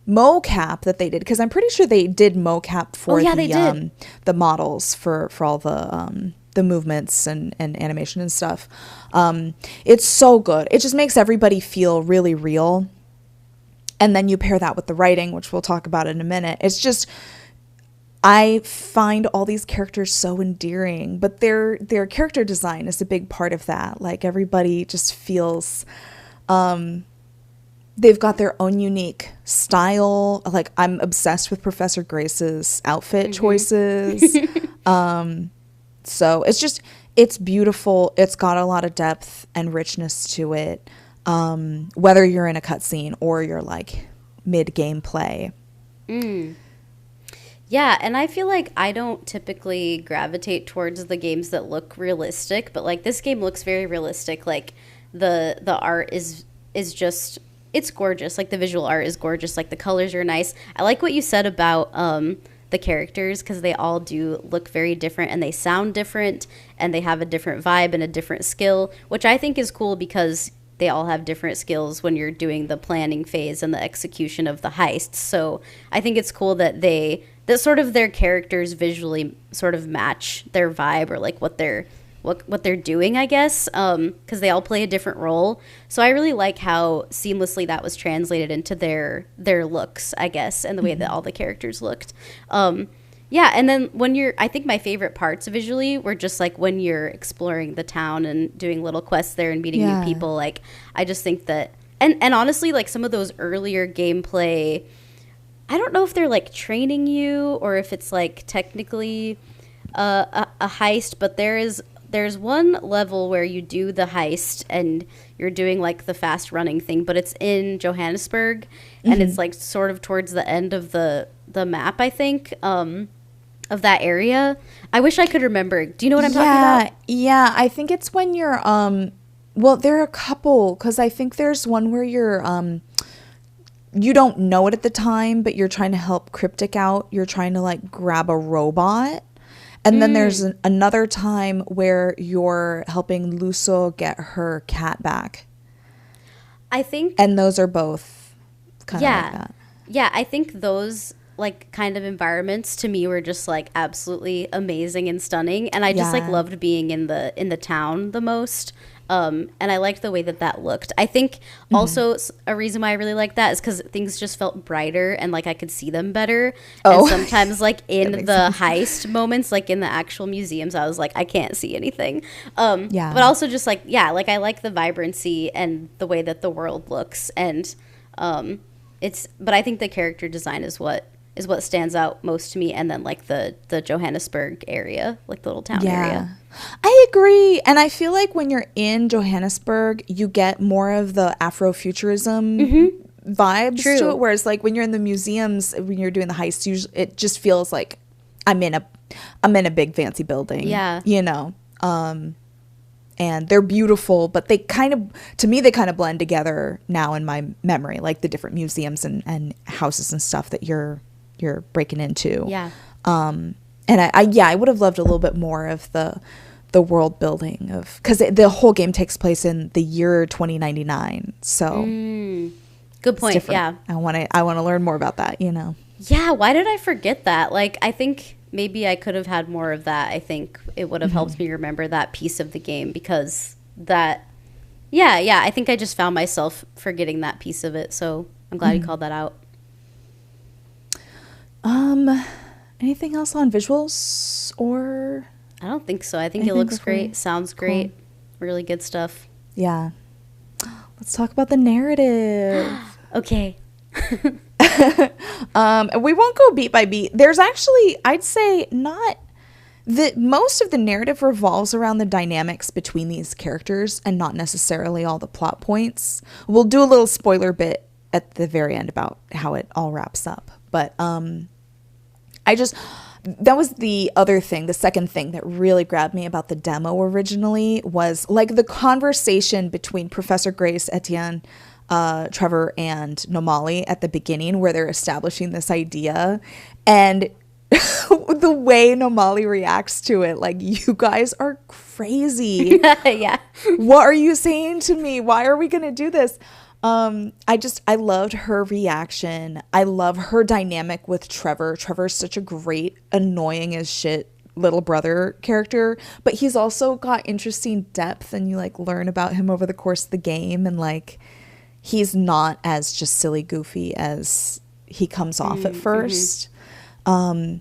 mocap that they did, because I'm pretty sure they did mocap for the models for all the movements and animation and stuff. It's so good. It just makes everybody feel really real. And then you pair that with the writing, which we'll talk about in a minute. It's just, I find all these characters so endearing, but their character design is a big part of that. Like, everybody just feels they've got their own unique style. Like, I'm obsessed with Professor Grace's outfit choices. So it's beautiful. It's got a lot of depth and richness to it. Whether you're in a cutscene or you're like mid gameplay. Yeah, and I feel like I don't typically gravitate towards the games that look realistic, but like this game looks very realistic. Like the art is just, it's gorgeous. Like the visual art is gorgeous. Like the colors are nice. I like what you said about the characters, because they all do look very different and they sound different and they have a different vibe and a different skill, which I think is cool because they all have different skills when you're doing the planning phase and the execution of the heists. So I think it's cool that that sort of their characters visually sort of match their vibe, or like what they're doing, I guess, because they all play a different role. So I really like how seamlessly that was translated into their looks, I guess, and the way that all the characters looked. Yeah, and then I think my favorite parts visually were just like when you're exploring the town and doing little quests there and meeting new people. Like, I just think that, and honestly, like some of those earlier gameplay, I don't know if they're like training you or if it's like technically a heist, but there's one level where you do the heist and you're doing like the fast running thing, but it's in Johannesburg and it's like sort of towards the end of the map, I think, of that area. I wish I could remember. Do you know what I'm talking about? Yeah, I think it's when you're well, there are a couple, because I think there's one where you're you don't know it at the time, but you're trying to help Cryptic out. You're trying to like grab a robot. And then there's another time where you're helping Luso get her cat back. I think. And those are both kind of like that. Yeah, I think those like kind of environments to me were just like absolutely amazing and stunning. And I just like loved being in the town the most. And I liked the way that looked. I think also a reason why I really like that is because things just felt brighter and like I could see them better. And sometimes like in the heist moments, like in the actual museums, I was like, I can't see anything. But also just like, like I like the vibrancy and the way that the world looks. And but I think the character design is what stands out most to me, and then like the Johannesburg area, like the little town area. I agree. And I feel like when you're in Johannesburg, you get more of the Afrofuturism vibes to it, whereas like when you're in the museums, when you're doing the heist, usually it just feels like I'm in a big fancy building. Yeah. You know. And they're beautiful, but they kind of blend together now in my memory, like the different museums and houses and stuff that you're breaking into. Yeah. And I would have loved a little bit more of the world building because the whole game takes place in the year 2099. So good point. Yeah. I want to learn more about that, you know. Yeah, why did I forget that? Like, I think maybe I could have had more of that. I think it would have helped me remember that piece of the game, because I think I just found myself forgetting that piece of it. So I'm glad you called that out. Anything else on visuals or? I don't think so. I think it looks great. Sounds great. Cool. Really good stuff. Yeah. Let's talk about the narrative. Okay. We won't go beat by beat. There's actually, I'd say most of the narrative revolves around the dynamics between these characters and not necessarily all the plot points. We'll do a little spoiler bit at the very end about how it all wraps up. But that was the other thing, the second thing that really grabbed me about the demo originally was like the conversation between Professor Grace, Etienne, Trevor, and Nomali at the beginning, where they're establishing this idea, and the way Nomali reacts to it, like, you guys are crazy. Yeah. What are you saying to me? Why are we gonna do this? I loved her reaction. I love her dynamic with Trevor. Trevor's such a great, annoying as shit little brother character, but he's also got interesting depth, and you like learn about him over the course of the game, and like he's not as just silly goofy as he comes off at first. So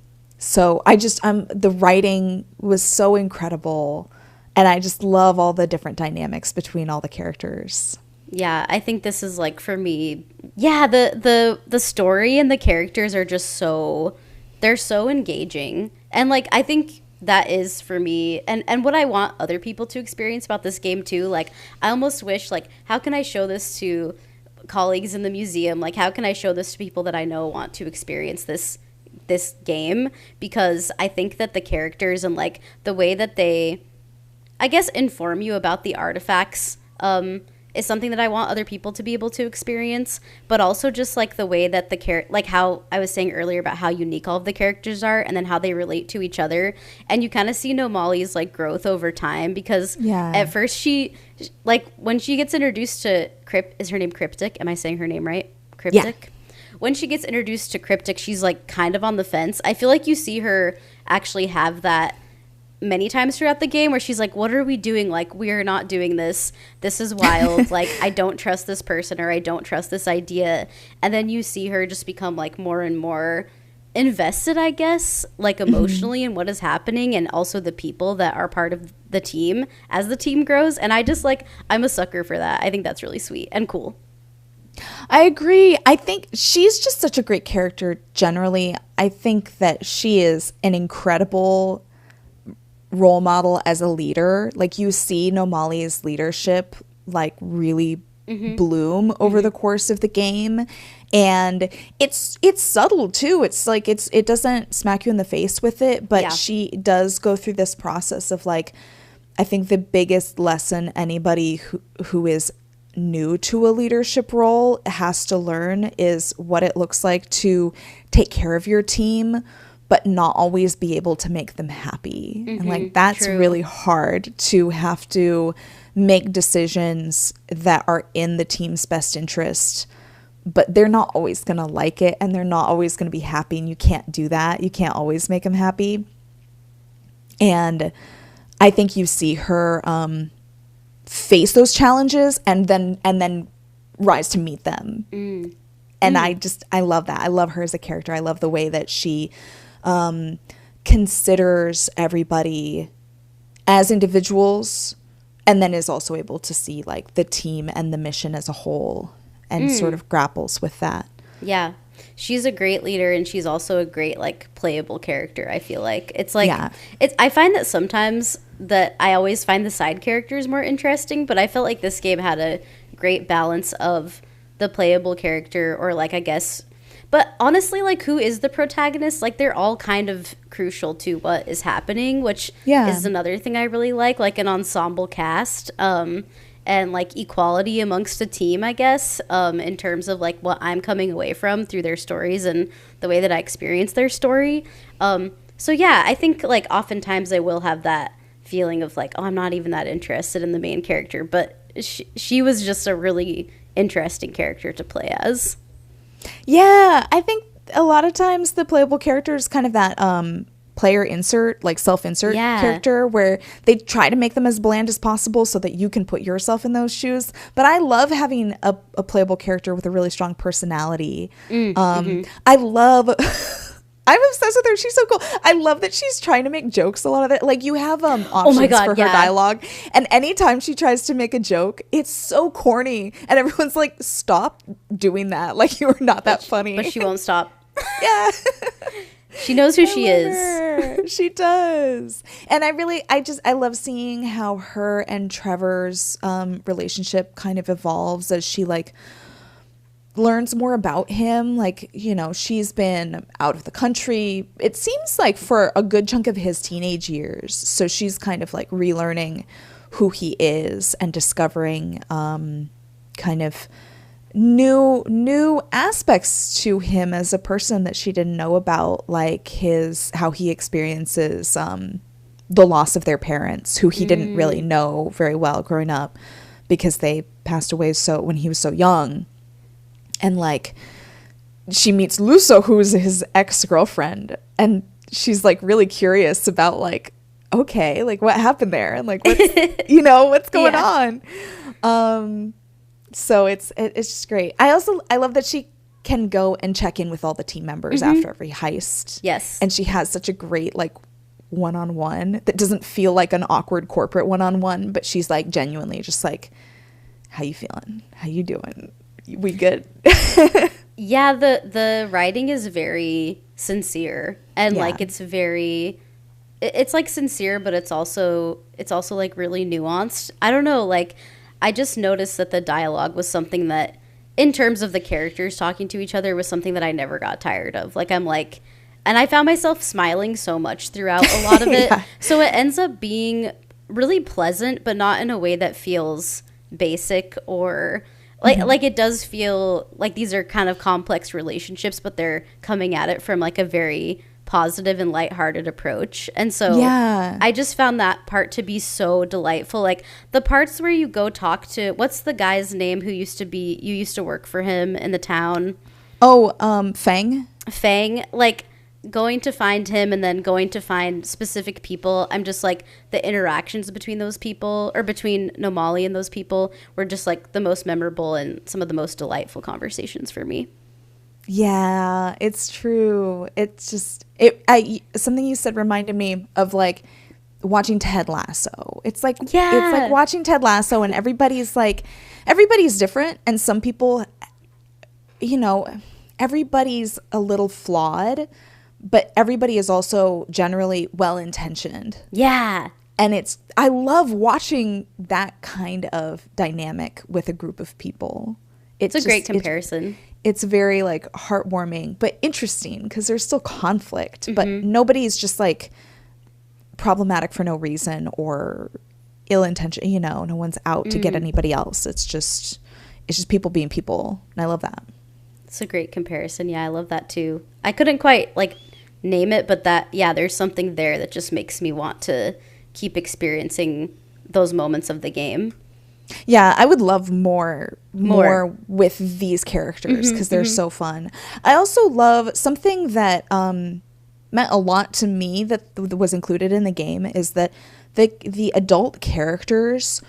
the writing was so incredible, and I just love all the different dynamics between all the characters. Yeah, I think this is like, for me, the story and the characters are just they're so engaging. And like, I think that is for me, and what I want other people to experience about this game too. Like, I almost wish, like, how can I show this to colleagues in the museum? Like, how can I show this to people that I know want to experience this game? Because I think that the characters and, like, the way that they, I guess, inform you about the artifacts is something that I want other people to be able to experience. But also just, like, the way that like how I was saying earlier about how unique all of the characters are and then how they relate to each other. And you kind of see Nomali's, like, growth over time, because at first she, like, when she gets introduced to is her name Cryptic? Am I saying her name right? Cryptic? Yeah. When she gets introduced to Cryptic, she's, like, kind of on the fence. I feel like you see her actually have that many times throughout the game where she's like, what are we doing? Like, we're not doing this. This is wild. Like, I don't trust this person, or I don't trust this idea. And then you see her just become, like, more and more invested, I guess, like, emotionally in what is happening, and also the people that are part of the team as the team grows. And I just, like, I'm a sucker for that. I think that's really sweet and cool. I agree. I think she's just such a great character generally. I think that she is an incredible role model as a leader. Like, you see Nomali's leadership, like, really bloom over the course of the game, and it's subtle too. It's like it doesn't smack you in the face with it, but she does go through this process of, like, I think the biggest lesson anybody who is new to a leadership role has to learn is what it looks like to take care of your team, but not always be able to make them happy. And, like, that's really hard, to have to make decisions that are in the team's best interest, but they're not always going to like it, and they're not always going to be happy, and you can't do that. You can't always make them happy. And I think you see her face those challenges and then rise to meet them. And I love that. I love her as a character. I love the way that she considers everybody as individuals, and then is also able to see, like, the team and the mission as a whole, and sort of grapples with that. Yeah. She's a great leader, and she's also a great, like, playable character, I feel like. It's like, I find that sometimes that I always find the side characters more interesting, but I felt like this game had a great balance of the playable character, or, like, I guess, but honestly, like, who is the protagonist? Like, they're all kind of crucial to what is happening, which is another thing I really like an ensemble cast, and, like, equality amongst a team, I guess, in terms of, like, what I'm coming away from through their stories and the way that I experience their story. So, yeah, I think, like, oftentimes I will have that feeling of, like, oh, I'm not even that interested in the main character, but she was just a really interesting character to play as. Yeah, I think a lot of times the playable character is kind of that player insert, like self-insert character, where they try to make them as bland as possible so that you can put yourself in those shoes. But I love having a playable character with a really strong personality. I love... I'm obsessed with her. She's so cool. I love that she's trying to make jokes a lot of it. Like, you have options for her dialogue. And anytime she tries to make a joke, it's so corny. And everyone's like, stop doing that. Like, you are not that funny. But she won't stop. Yeah. She knows who she is. She does. And I love seeing how her and Trevor's relationship kind of evolves as she, like, learns more about him. Like, you know, she's been out of the country, it seems like, for a good chunk of his teenage years. So she's kind of, like, relearning who he is and discovering kind of new aspects to him as a person that she didn't know about, like how he experiences the loss of their parents, who he didn't really know very well growing up because they passed away when he was so young. And, like, she meets Luso, who's his ex-girlfriend, and she's, like, really curious about, like, okay, like, what happened there, and, like, what's, you know, what's going on. So it's just great. I love that she can go and check in with all the team members after every heist. Yes. And she has such a great, like, one-on-one that doesn't feel like an awkward corporate one-on-one, but she's, like, genuinely just like, how you feeling? How you doing? We good? Yeah, the writing is very sincere, and like, it's very it's like sincere, but it's also like really nuanced. I don't know, like I just noticed that the dialogue was something that, in terms of the characters talking to each other, was something that I never got tired of. Like I'm like, and I found myself smiling so much throughout a lot of it. Yeah. So it ends up being really pleasant, but not in a way that feels basic or like it does feel like these are kind of complex relationships, but they're coming at it from like a very positive and lighthearted approach. And so Yeah. I just found that part to be so delightful. Like the parts where you go talk to, what's the guy's name who you used to work for him in the town? Oh, Fang. Like going to find him and then going to find specific people. I'm just like, the interactions between those people, or between Nomali and those people, were just like the most memorable and some of the most delightful conversations for me. Yeah, it's true. It's just something you said reminded me of like watching Ted Lasso. It's like watching Ted Lasso, and everybody's different, and some people, everybody's a little flawed, but everybody is also generally well-intentioned. Yeah. And I love watching that kind of dynamic with a group of people. It's a great comparison. It's very like heartwarming, but interesting because there's still conflict, but nobody's just like problematic for no reason or ill intention. No one's out to get anybody else. It's just people being people. And I love that. It's a great comparison. Yeah, I love that too. I couldn't quite like name it, but there's something there that just makes me want to keep experiencing those moments of the game. Yeah, I would love more with these characters because they're so fun. I also love something that meant a lot to me that was included in the game is that the adult characters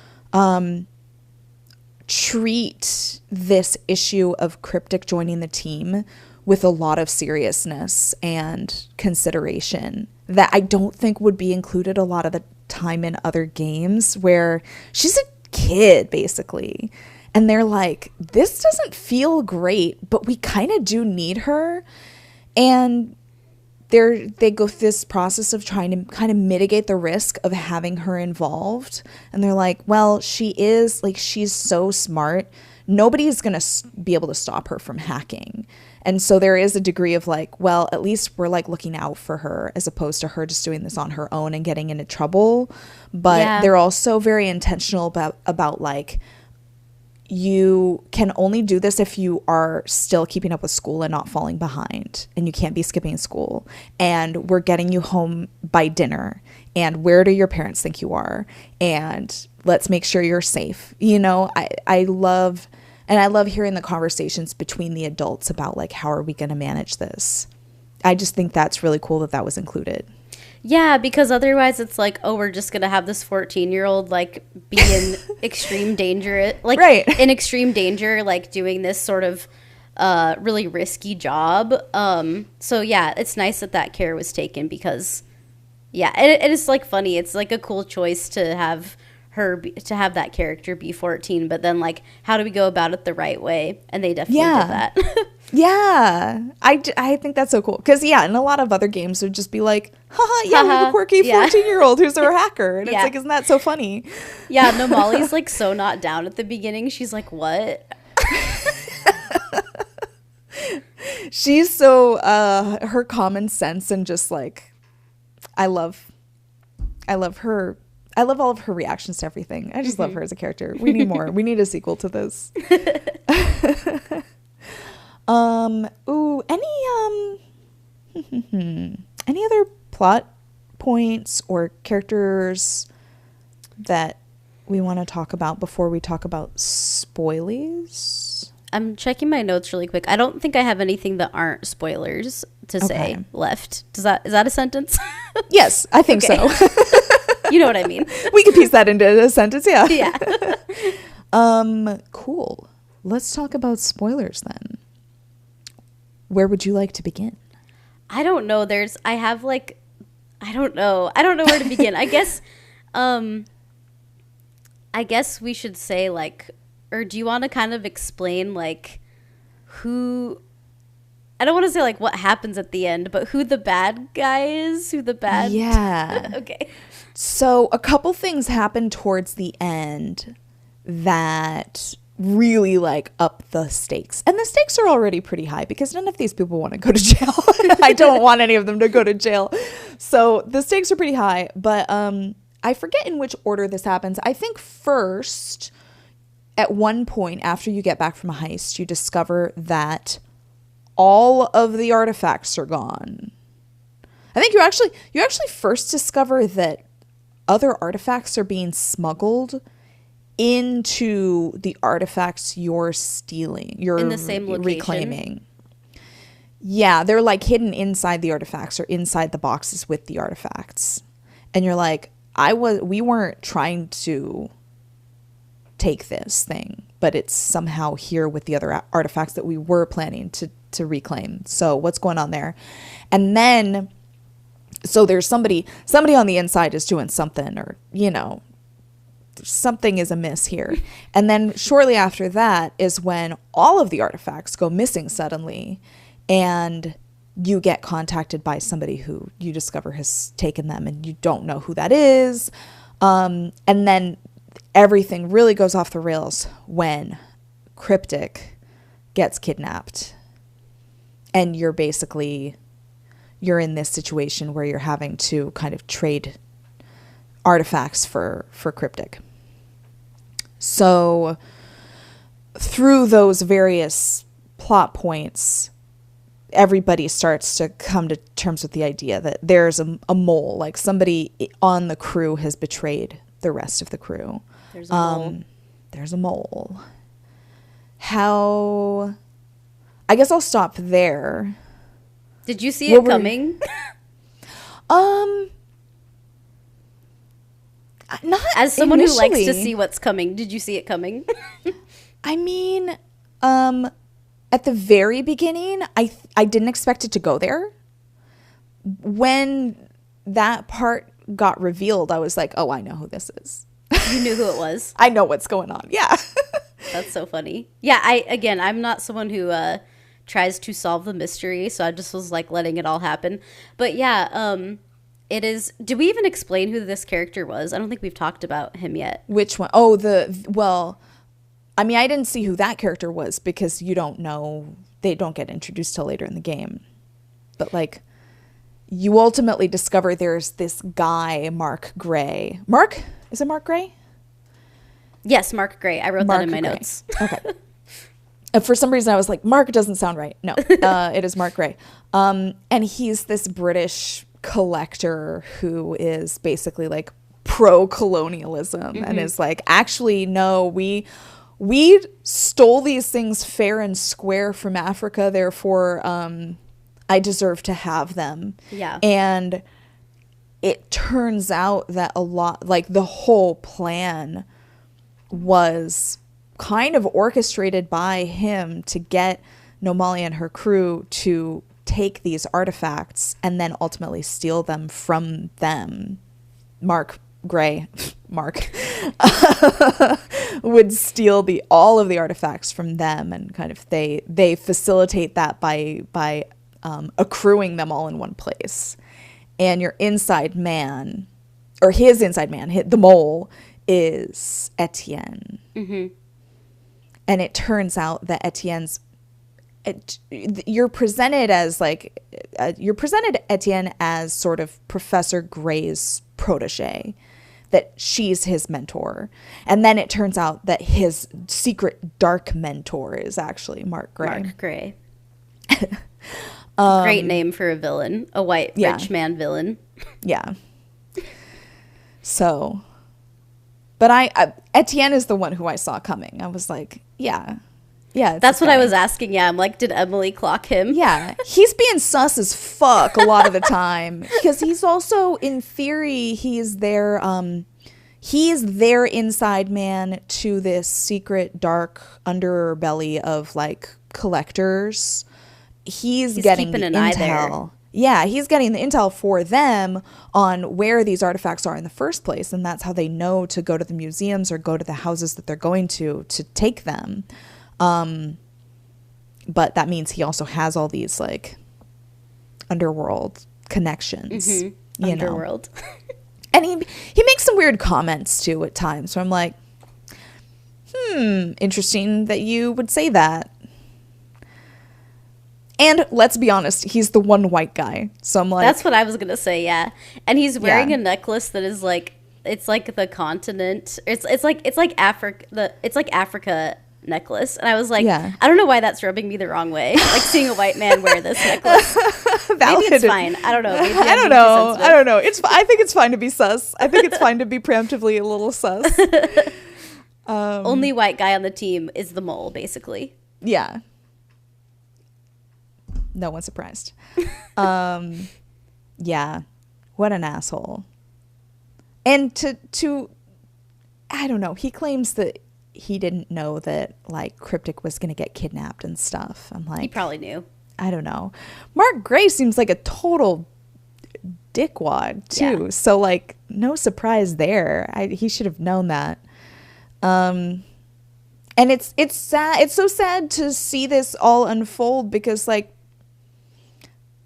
treat this issue of Cryptic joining the team with a lot of seriousness and consideration that I don't think would be included a lot of the time in other games, where she's a kid basically, and they're like, this doesn't feel great, but we kind of do need her, and they go through this process of trying to kind of mitigate the risk of having her involved, and they're like, well, she's so smart, nobody's gonna be able to stop her from hacking. And so there is a degree of like, well, at least we're like looking out for her as opposed to her just doing this on her own and getting into trouble. But they're also very intentional about like, you can only do this if you are still keeping up with school and not falling behind, and you can't be skipping school, and we're getting you home by dinner, and where do your parents think you are, and let's make sure you're safe. I love hearing the conversations between the adults about like, how are we going to manage this? I just think that's really cool that was included. Yeah, because otherwise it's like, oh, we're just going to have this 14-year-old like be in extreme danger, like in extreme danger, like doing this sort of really risky job. So yeah, it's nice that care was taken, because it is like funny. It's like a cool choice to have to have that character be 14, but then like, how do we go about it the right way? And they definitely did that. Yeah, I think that's so cool, because in a lot of other games would just be like, haha, we have a quirky 14-year-old who's a hacker, and it's like, isn't that so funny? Yeah, Nomali's like so not down at the beginning. She's like, what? She's so her common sense, and just like, I love her. I love all of her reactions to everything. I just love her as a character. We need more. We need a sequel to this. Any other plot points or characters that we want to talk about before we talk about spoilies? I'm checking my notes really quick. I don't think I have anything that aren't spoilers to say left. Is that a sentence? Yes, I think so. You know what I mean. We could piece that into a sentence, yeah. Yeah. Cool. Let's talk about spoilers then. Where would you like to begin? I don't know. I don't know where to begin. I guess we should say like, or do you want to kind of explain like who I don't want to say like what happens at the end, but who the bad guy is, who the bad. Yeah. Okay. So a couple things happen towards the end that really like up the stakes. And the stakes are already pretty high because none of these people want to go to jail. I don't want any of them to go to jail. So the stakes are pretty high, but I forget in which order this happens. I think first, at one point after you get back from a heist, you discover that all of the artifacts are gone. I think you actually first discover that other artifacts are being smuggled into the artifacts you're stealing. You're in the same location. Reclaiming. Yeah, they're like hidden inside the artifacts or inside the boxes with the artifacts. And you're like, we weren't trying to take this thing, but it's somehow here with the other artifacts that we were planning to reclaim. So what's going on there? And then, so there's somebody on the inside is doing something, or, you know, something is amiss here. And then shortly after that is when all of the artifacts go missing suddenly, and you get contacted by somebody who you discover has taken them, and you don't know who that is. And then everything really goes off the rails when Cryptic gets kidnapped, and you're in this situation where you're having to kind of trade artifacts for Cryptic. So through those various plot points, everybody starts to come to terms with the idea that there's a mole, like somebody on the crew has betrayed the rest of the crew. There's a mole. There's a mole. How? I guess I'll stop there. Did you see it coming? Not as someone initially. who likes to see what's coming. Did you see it coming? I mean, at the very beginning, I didn't expect it to go there. When that part got revealed, I was like, oh, I know who this is. You knew who it was. I know what's going on. Yeah. That's so funny. Yeah, I'm not someone who tries to solve the mystery, so I just was like letting it all happen. But yeah, it is. Did we even explain who this character was? I don't think we've talked about him yet. Which one? Oh, well, I mean, I didn't see who that character was because you don't know. They don't get introduced till later in the game. But like, you ultimately discover there's this guy, Mark Gray. Is it Mark Gray? Yes, Mark Gray. I wrote that in my notes. Okay. For some reason, I was like, Mark doesn't sound right. No, it is Mark Gray. And he's this British collector who is basically like pro-colonialism and is like, actually, no, we stole these things fair and square from Africa. Therefore, I deserve to have them. Yeah. And it turns out that a lot, like the whole plan was kind of orchestrated by him to get Nomali and her crew to take these artifacts and then ultimately steal them from them. Mark Gray, would steal all of the artifacts from them, and kind of they facilitate that by accruing them all in one place. And your inside man, or his inside man, the mole, is Etienne. Mm-hmm. And it turns out that you're presented Etienne as sort of Professor Gray's protege, that she's his mentor. And then it turns out that his secret dark mentor is actually Mark Gray. Mark Gray. Great name for a villain, a white rich man villain. Yeah. So, but Etienne is the one who I saw coming. I was like, yeah. That's what I was asking. Yeah, I'm like, did Emily clock him? Yeah, he's being sus as fuck a lot of the time because he's also, in theory, he's their inside man to this secret dark underbelly of like collectors. He's getting the intel. Eye there. Yeah, he's getting the intel for them on where these artifacts are in the first place, and that's how they know to go to the museums or go to the houses that they're going to take them. But that means he also has all these like underworld connections. You Underworld. know? And he makes some weird comments too at times. So I'm like, interesting that you would say that. And let's be honest, he's the one white guy. So I'm like, that's what I was gonna say, yeah. And he's wearing a necklace that is like, it's like the continent. It's like Africa necklace. And I was like, I don't know why that's rubbing me the wrong way. Like seeing a white man wear this necklace. Maybe it's fine. I don't know. Maybe I don't know. I think it's fine to be sus. I think it's fine to be preemptively a little sus. Only white guy on the team is the mole, basically. Yeah. No one's surprised. Yeah. What an asshole. And to I don't know, he claims that he didn't know that like Cryptic was going to get kidnapped and stuff. I'm like, he probably knew. I don't know. Mark Gray seems like a total dickwad too. Yeah. So like no surprise there. He should have known that. And it's sad. It's so sad to see this all unfold because like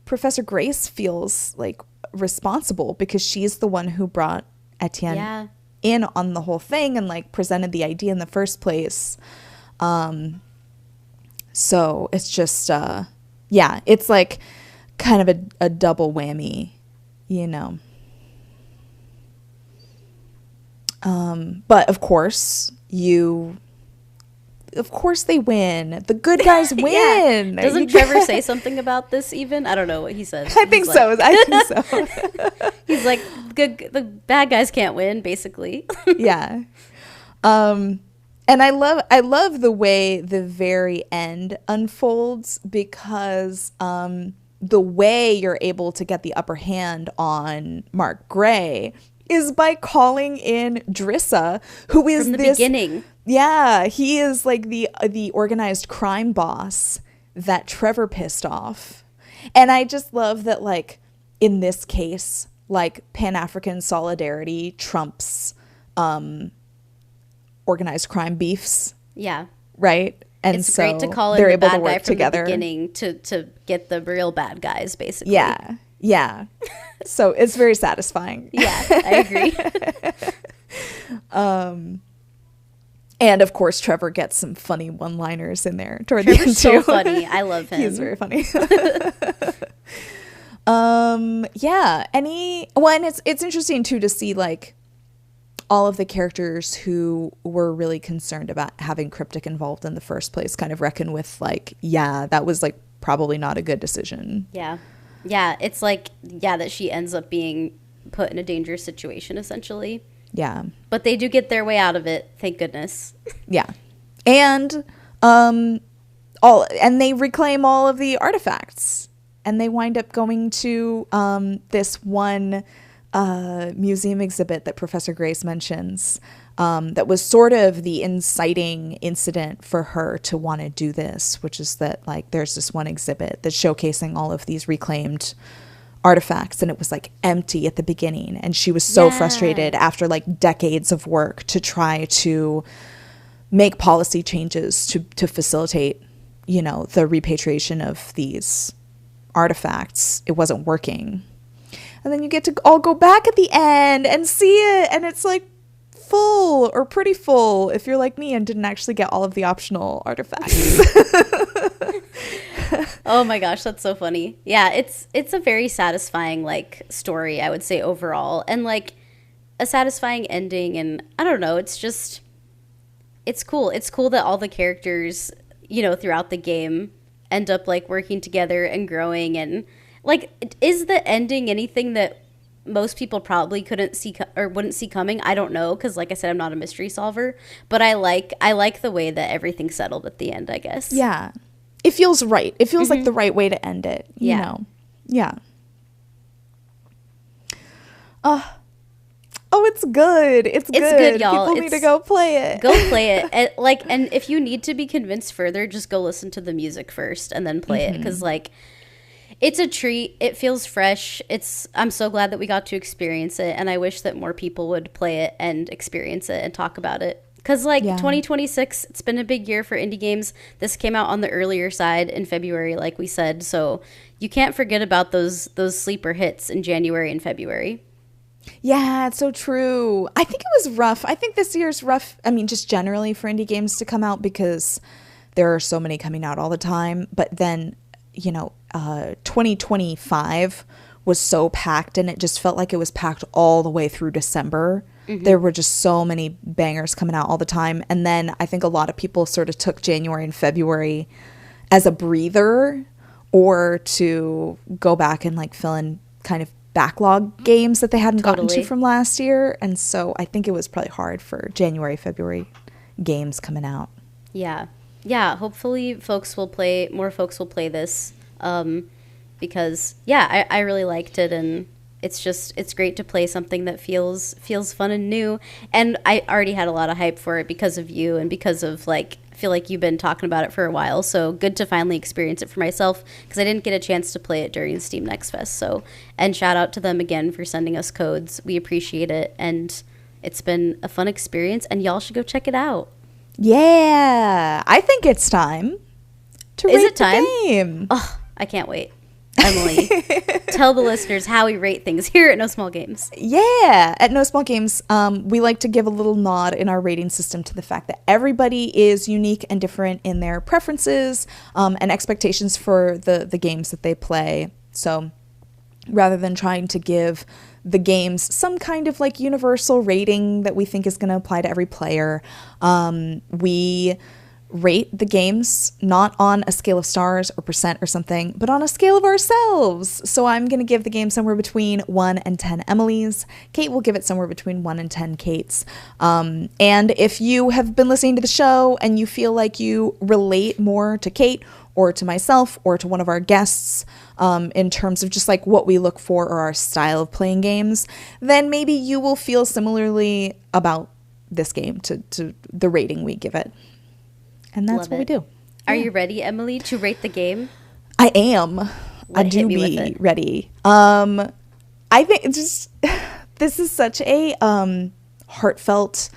Professor Grace feels like responsible because she's the one who brought Etienne in on the whole thing and like presented the idea in the first place. So it's just it's like kind of a double whammy, you know. But of course they win. The good guys win. Doesn't Trevor say something about this even? I don't know what he says. I think so. He's like, the bad guys can't win, basically. Yeah. And I love the way the very end unfolds because the way you're able to get the upper hand on Mark Gray is by calling in Drissa, who is from the beginning. Yeah, he is like the organized crime boss that Trevor pissed off. And I just love that like in this case, like Pan-African solidarity trumps organized crime beefs. Yeah. Right? And it's so great to call in they're the able bad to work guy from together. The beginning to get the real bad guys, basically. Yeah. Yeah. So it's very satisfying. Yeah, I agree. And of course, Trevor gets some funny one-liners in there toward the end too. So funny. I love him. He's very funny. Yeah. And it's interesting too to see like all of the characters who were really concerned about having Cryptic involved in the first place kind of reckon with like, yeah, that was like probably not a good decision. Yeah. Yeah. It's like, that she ends up being put in a dangerous situation essentially. Yeah. But they do get their way out of it, thank goodness. Yeah. And they reclaim all of the artifacts. And they wind up going to this one museum exhibit that Professor Grace mentions that was sort of the inciting incident for her to want to do this, which is that like there's this one exhibit that's showcasing all of these reclaimed artifacts, and it was like empty at the beginning, and she was so frustrated after like decades of work to try to make policy changes to facilitate, you know, the repatriation of these artifacts. It wasn't working. And then you get to all go back at the end and see it, and it's like full or pretty full if you're like me and didn't actually get all of the optional artifacts. Oh my gosh, that's so funny. Yeah, it's a very satisfying like story, I would say, overall, and like a satisfying ending. And I don't know, it's cool. It's cool that all the characters, you know, throughout the game end up like working together and growing. And like, is the ending anything that most people probably couldn't see or wouldn't see coming? I don't know, because like I said, I'm not a mystery solver, but I like the way that everything settled at the end, I guess. Yeah. It feels right. It feels like the right way to end it, you know? Yeah. Oh, it's good. It's good, y'all. People need to go play it. Go play it. And if you need to be convinced further, just go listen to the music first and then play it. Because, like, it's a treat. It feels fresh. I'm so glad that we got to experience it. And I wish that more people would play it and experience it and talk about it. Because like Yeah. 2026, it's been a big year for indie games. This came out on the earlier side in February, like we said. So you can't forget about those sleeper hits in January and February. Yeah, it's so true. I think it was rough. I think this year's rough. I mean, just generally for indie games to come out because there are so many coming out all the time. But then, 2025 was so packed, and it just felt like it was packed all the way through December. There were just so many bangers coming out all the time. And then I think a lot of people sort of took January and February as a breather or to go back and like fill in kind of backlog games that they hadn't gotten to from last year. And so I think it was probably hard for January, February games coming out. Yeah. Yeah. Hopefully more folks will play this. Because yeah, I really liked it, and it's great to play something that feels fun and new. And I already had a lot of hype for it because of you and because of like, I feel like you've been talking about it for a while. So good to finally experience it for myself, because I didn't get a chance to play it during Steam Next Fest. So, and shout out to them again for sending us codes. We appreciate it. And it's been a fun experience, and y'all should go check it out. Yeah. I think it's time to rate the game. Oh, I can't wait. Emily, tell the listeners how we rate things here at No Small Games. Yeah, at No Small Games, we like to give a little nod in our rating system to the fact that everybody is unique and different in their preferences and expectations for the games that they play. So rather than trying to give the games some kind of like universal rating that we think is going to apply to every player, we rate the games not on a scale of stars or percent or something, but on a scale of ourselves. So I'm going to give the game somewhere between 1 and 10 Emilys. Kate will give it somewhere between 1 and 10 Kates. And if you have been listening to the show and you feel like you relate more to Kate or to myself or to one of our guests in terms of just like what we look for or our style of playing games, then maybe you will feel similarly about this game to the rating we give it. And that's what we do. Are you ready, Emily, to rate the game? I am. I do be ready. I think it's just this is such a heartfelt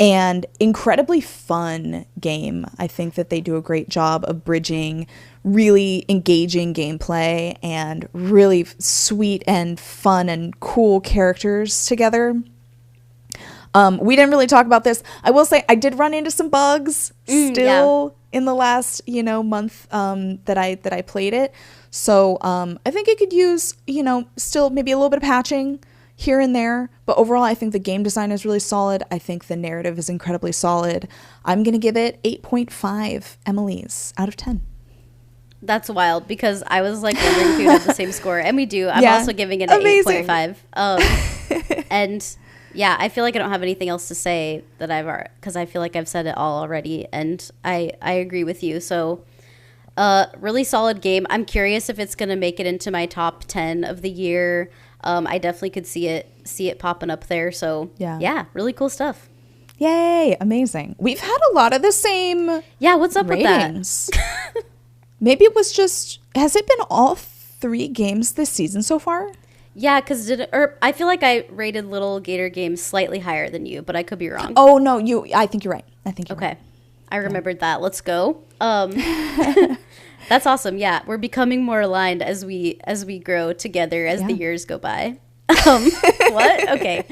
and incredibly fun game. I think that they do a great job of bridging really engaging gameplay and really sweet and fun and cool characters together. We didn't really talk about this. I will say I did run into some bugs still in the last, month that I played it. So I think it could use, still maybe a little bit of patching here and there. But overall, I think the game design is really solid. I think the narrative is incredibly solid. I'm going to give it 8.5 Emilys out of 10. That's wild, because I was like wondering if you have the same score. And we do. I'm also giving it an 8.5. And yeah, I feel like I don't have anything else to say because I feel like I've said it all already, and I agree with you. So, really solid game. I'm curious if it's going to make it into my top 10 of the year. I definitely could see it popping up there. So yeah, really cool stuff. Yay, amazing. We've had a lot of the same. Yeah, what's up ratings with that? Maybe it was has it been all 3 games this season so far? Yeah, because I feel like I rated Little Gator Games slightly higher than you, but I could be wrong. Oh, no, I think you're right. Okay. I remembered that. Let's go. That's awesome. Yeah, we're becoming more aligned as we grow together as the years go by. What? Okay.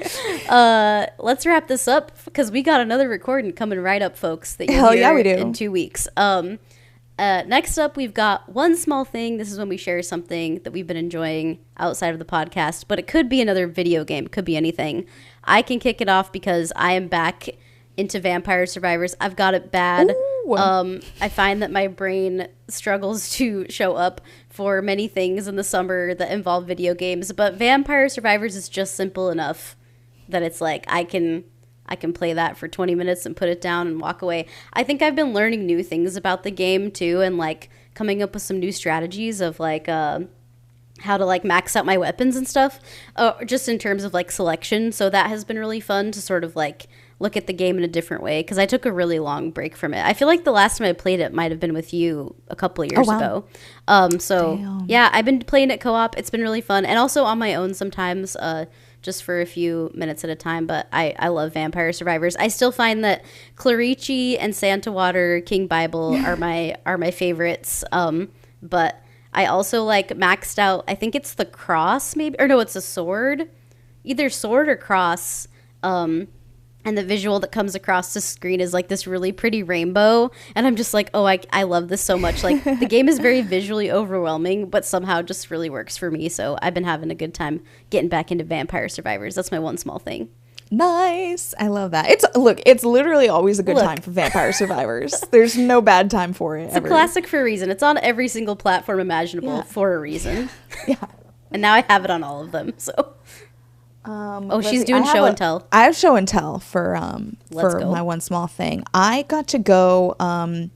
Let's wrap this up, because we got another recording coming right up, folks, that you'll hear in 2 weeks. Next up, we've got One Small Thing. This is when we share something that we've been enjoying outside of the podcast, but it could be another video game. It could be anything. I can kick it off because I am back into Vampire Survivors. I've got it bad. I find that my brain struggles to show up for many things in the summer that involve video games, but Vampire Survivors is just simple enough that it's like I can play that for 20 minutes and put it down and walk away. I think I've been learning new things about the game too, and like coming up with some new strategies of like how to like max out my weapons and stuff, just in terms of like selection. So that has been really fun to sort of like look at the game in a different way, because I took a really long break from it. I feel like the last time I played it might have been with you a couple of years ago. So yeah, I've been playing it co-op. It's been really fun, and also on my own sometimes. just for a few minutes at a time. But I love Vampire Survivors. I still find that Clarici and Santa Water King Bible are my favorites. But I also like maxed out, I think it's the cross maybe, or no, it's a sword, either sword or cross. And the visual that comes across the screen is like this really pretty rainbow. And I'm just like, oh, I love this so much. Like the game is very visually overwhelming, but somehow just really works for me. So I've been having a good time getting back into Vampire Survivors. That's my one small thing. Nice. I love that. It's literally always a good time for Vampire Survivors. There's no bad time for it. It's a classic for a reason. It's on every single platform imaginable for a reason. Yeah. And now I have it on all of them. So she's doing show and tell. I have show and tell for my one small thing. I got to go kind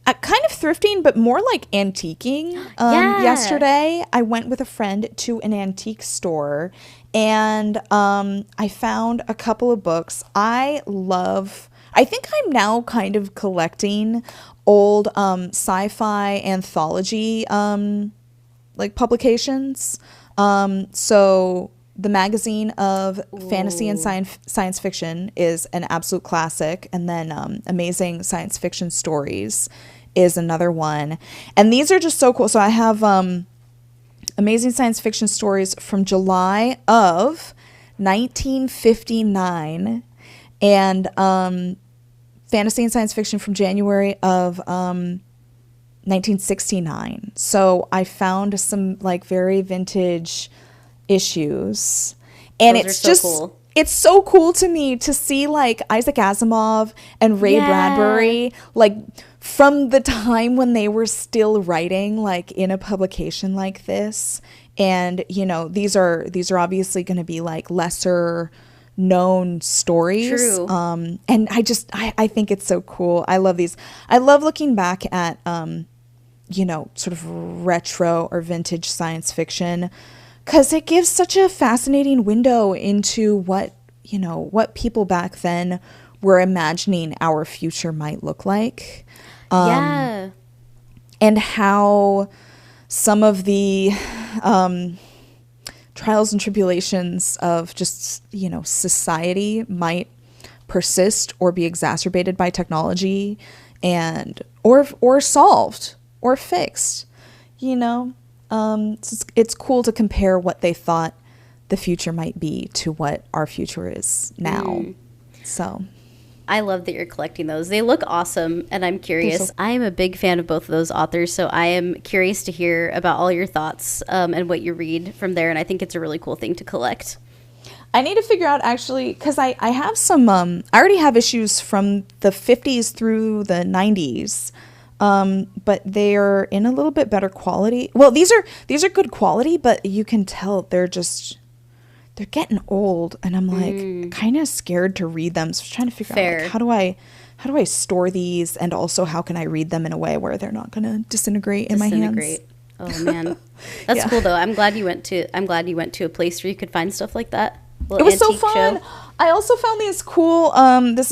of thrifting, but more like antiquing. Yesterday, I went with a friend to an antique store, and I found a couple of books. I think I'm now kind of collecting old sci-fi anthology like publications. So the magazine of fantasy and science fiction is an absolute classic. And then Amazing Science Fiction Stories is another one. And these are just so cool. So I have Amazing Science Fiction Stories from July of 1959 and Fantasy and Science Fiction from January of 1969. So I found some like very vintage issues, and Those it's so just cool. It's so cool to me to see like Isaac Asimov and Ray Bradbury like from the time when they were still writing like in a publication like this. And you know, these are obviously going to be like lesser known stories. True. And I think it's so cool. I love these. I love looking back at you know, sort of retro or vintage science fiction, because it gives such a fascinating window into what people back then were imagining our future might look like. And how some of the trials and tribulations of just, you know, society might persist or be exacerbated by technology and or solved or fixed, you know. So it's cool to compare what they thought the future might be to what our future is now. So I love that you're collecting those. They look awesome, and I'm curious. I am a big fan of both of those authors, so I am curious to hear about all your thoughts and what you read from there, and I think it's a really cool thing to collect. I need to figure out, actually, because I have some, I already have issues from the 50s through the 90s. But they're in a little bit better quality. Well, these are good quality, but you can tell they're getting old, and I'm like kind of scared to read them. So I'm trying to figure out like, how do I store these, and also how can I read them in a way where they're not going to disintegrate in my hands. Oh man, that's cool though. I'm glad you went to a place where you could find stuff like that. It was so fun. I also found these cool. This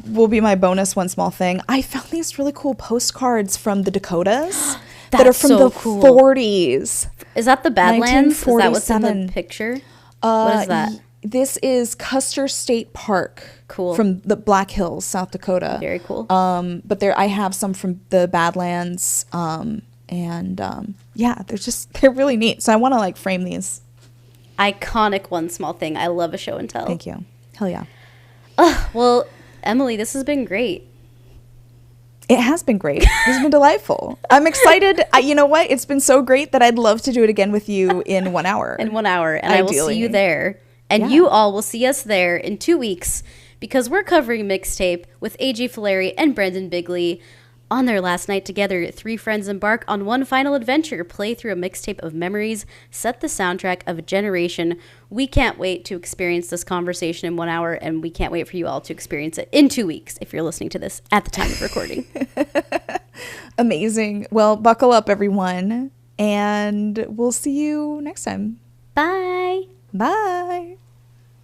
will be my bonus one small thing. I found these really cool postcards from the Dakotas that are from the 40s. Is that the Badlands? Is that what's in the picture? What is that? This is Custer State Park. Cool. From the Black Hills, South Dakota. Very cool. But I have some from the Badlands. They're really neat. So I want to like frame these. Iconic one small thing. I love a show and tell. Thank you. Hell yeah. Well, Emily, this has been great. It has been great. This has been delightful. I'm excited. You know what? It's been so great that I'd love to do it again with you in 1 hour. And ideally. I will see you there. And you all will see us there in 2 weeks, because we're covering Mixtape with AJ Filari and Brendan Bigley. On their last night together, 3 friends embark on one final adventure, play through a mixtape of memories, set the soundtrack of a generation. We can't wait to experience this conversation in 1 hour, and we can't wait for you all to experience it in 2 weeks if you're listening to this at the time of recording. Amazing. Well, buckle up, everyone, and we'll see you next time. Bye. Bye.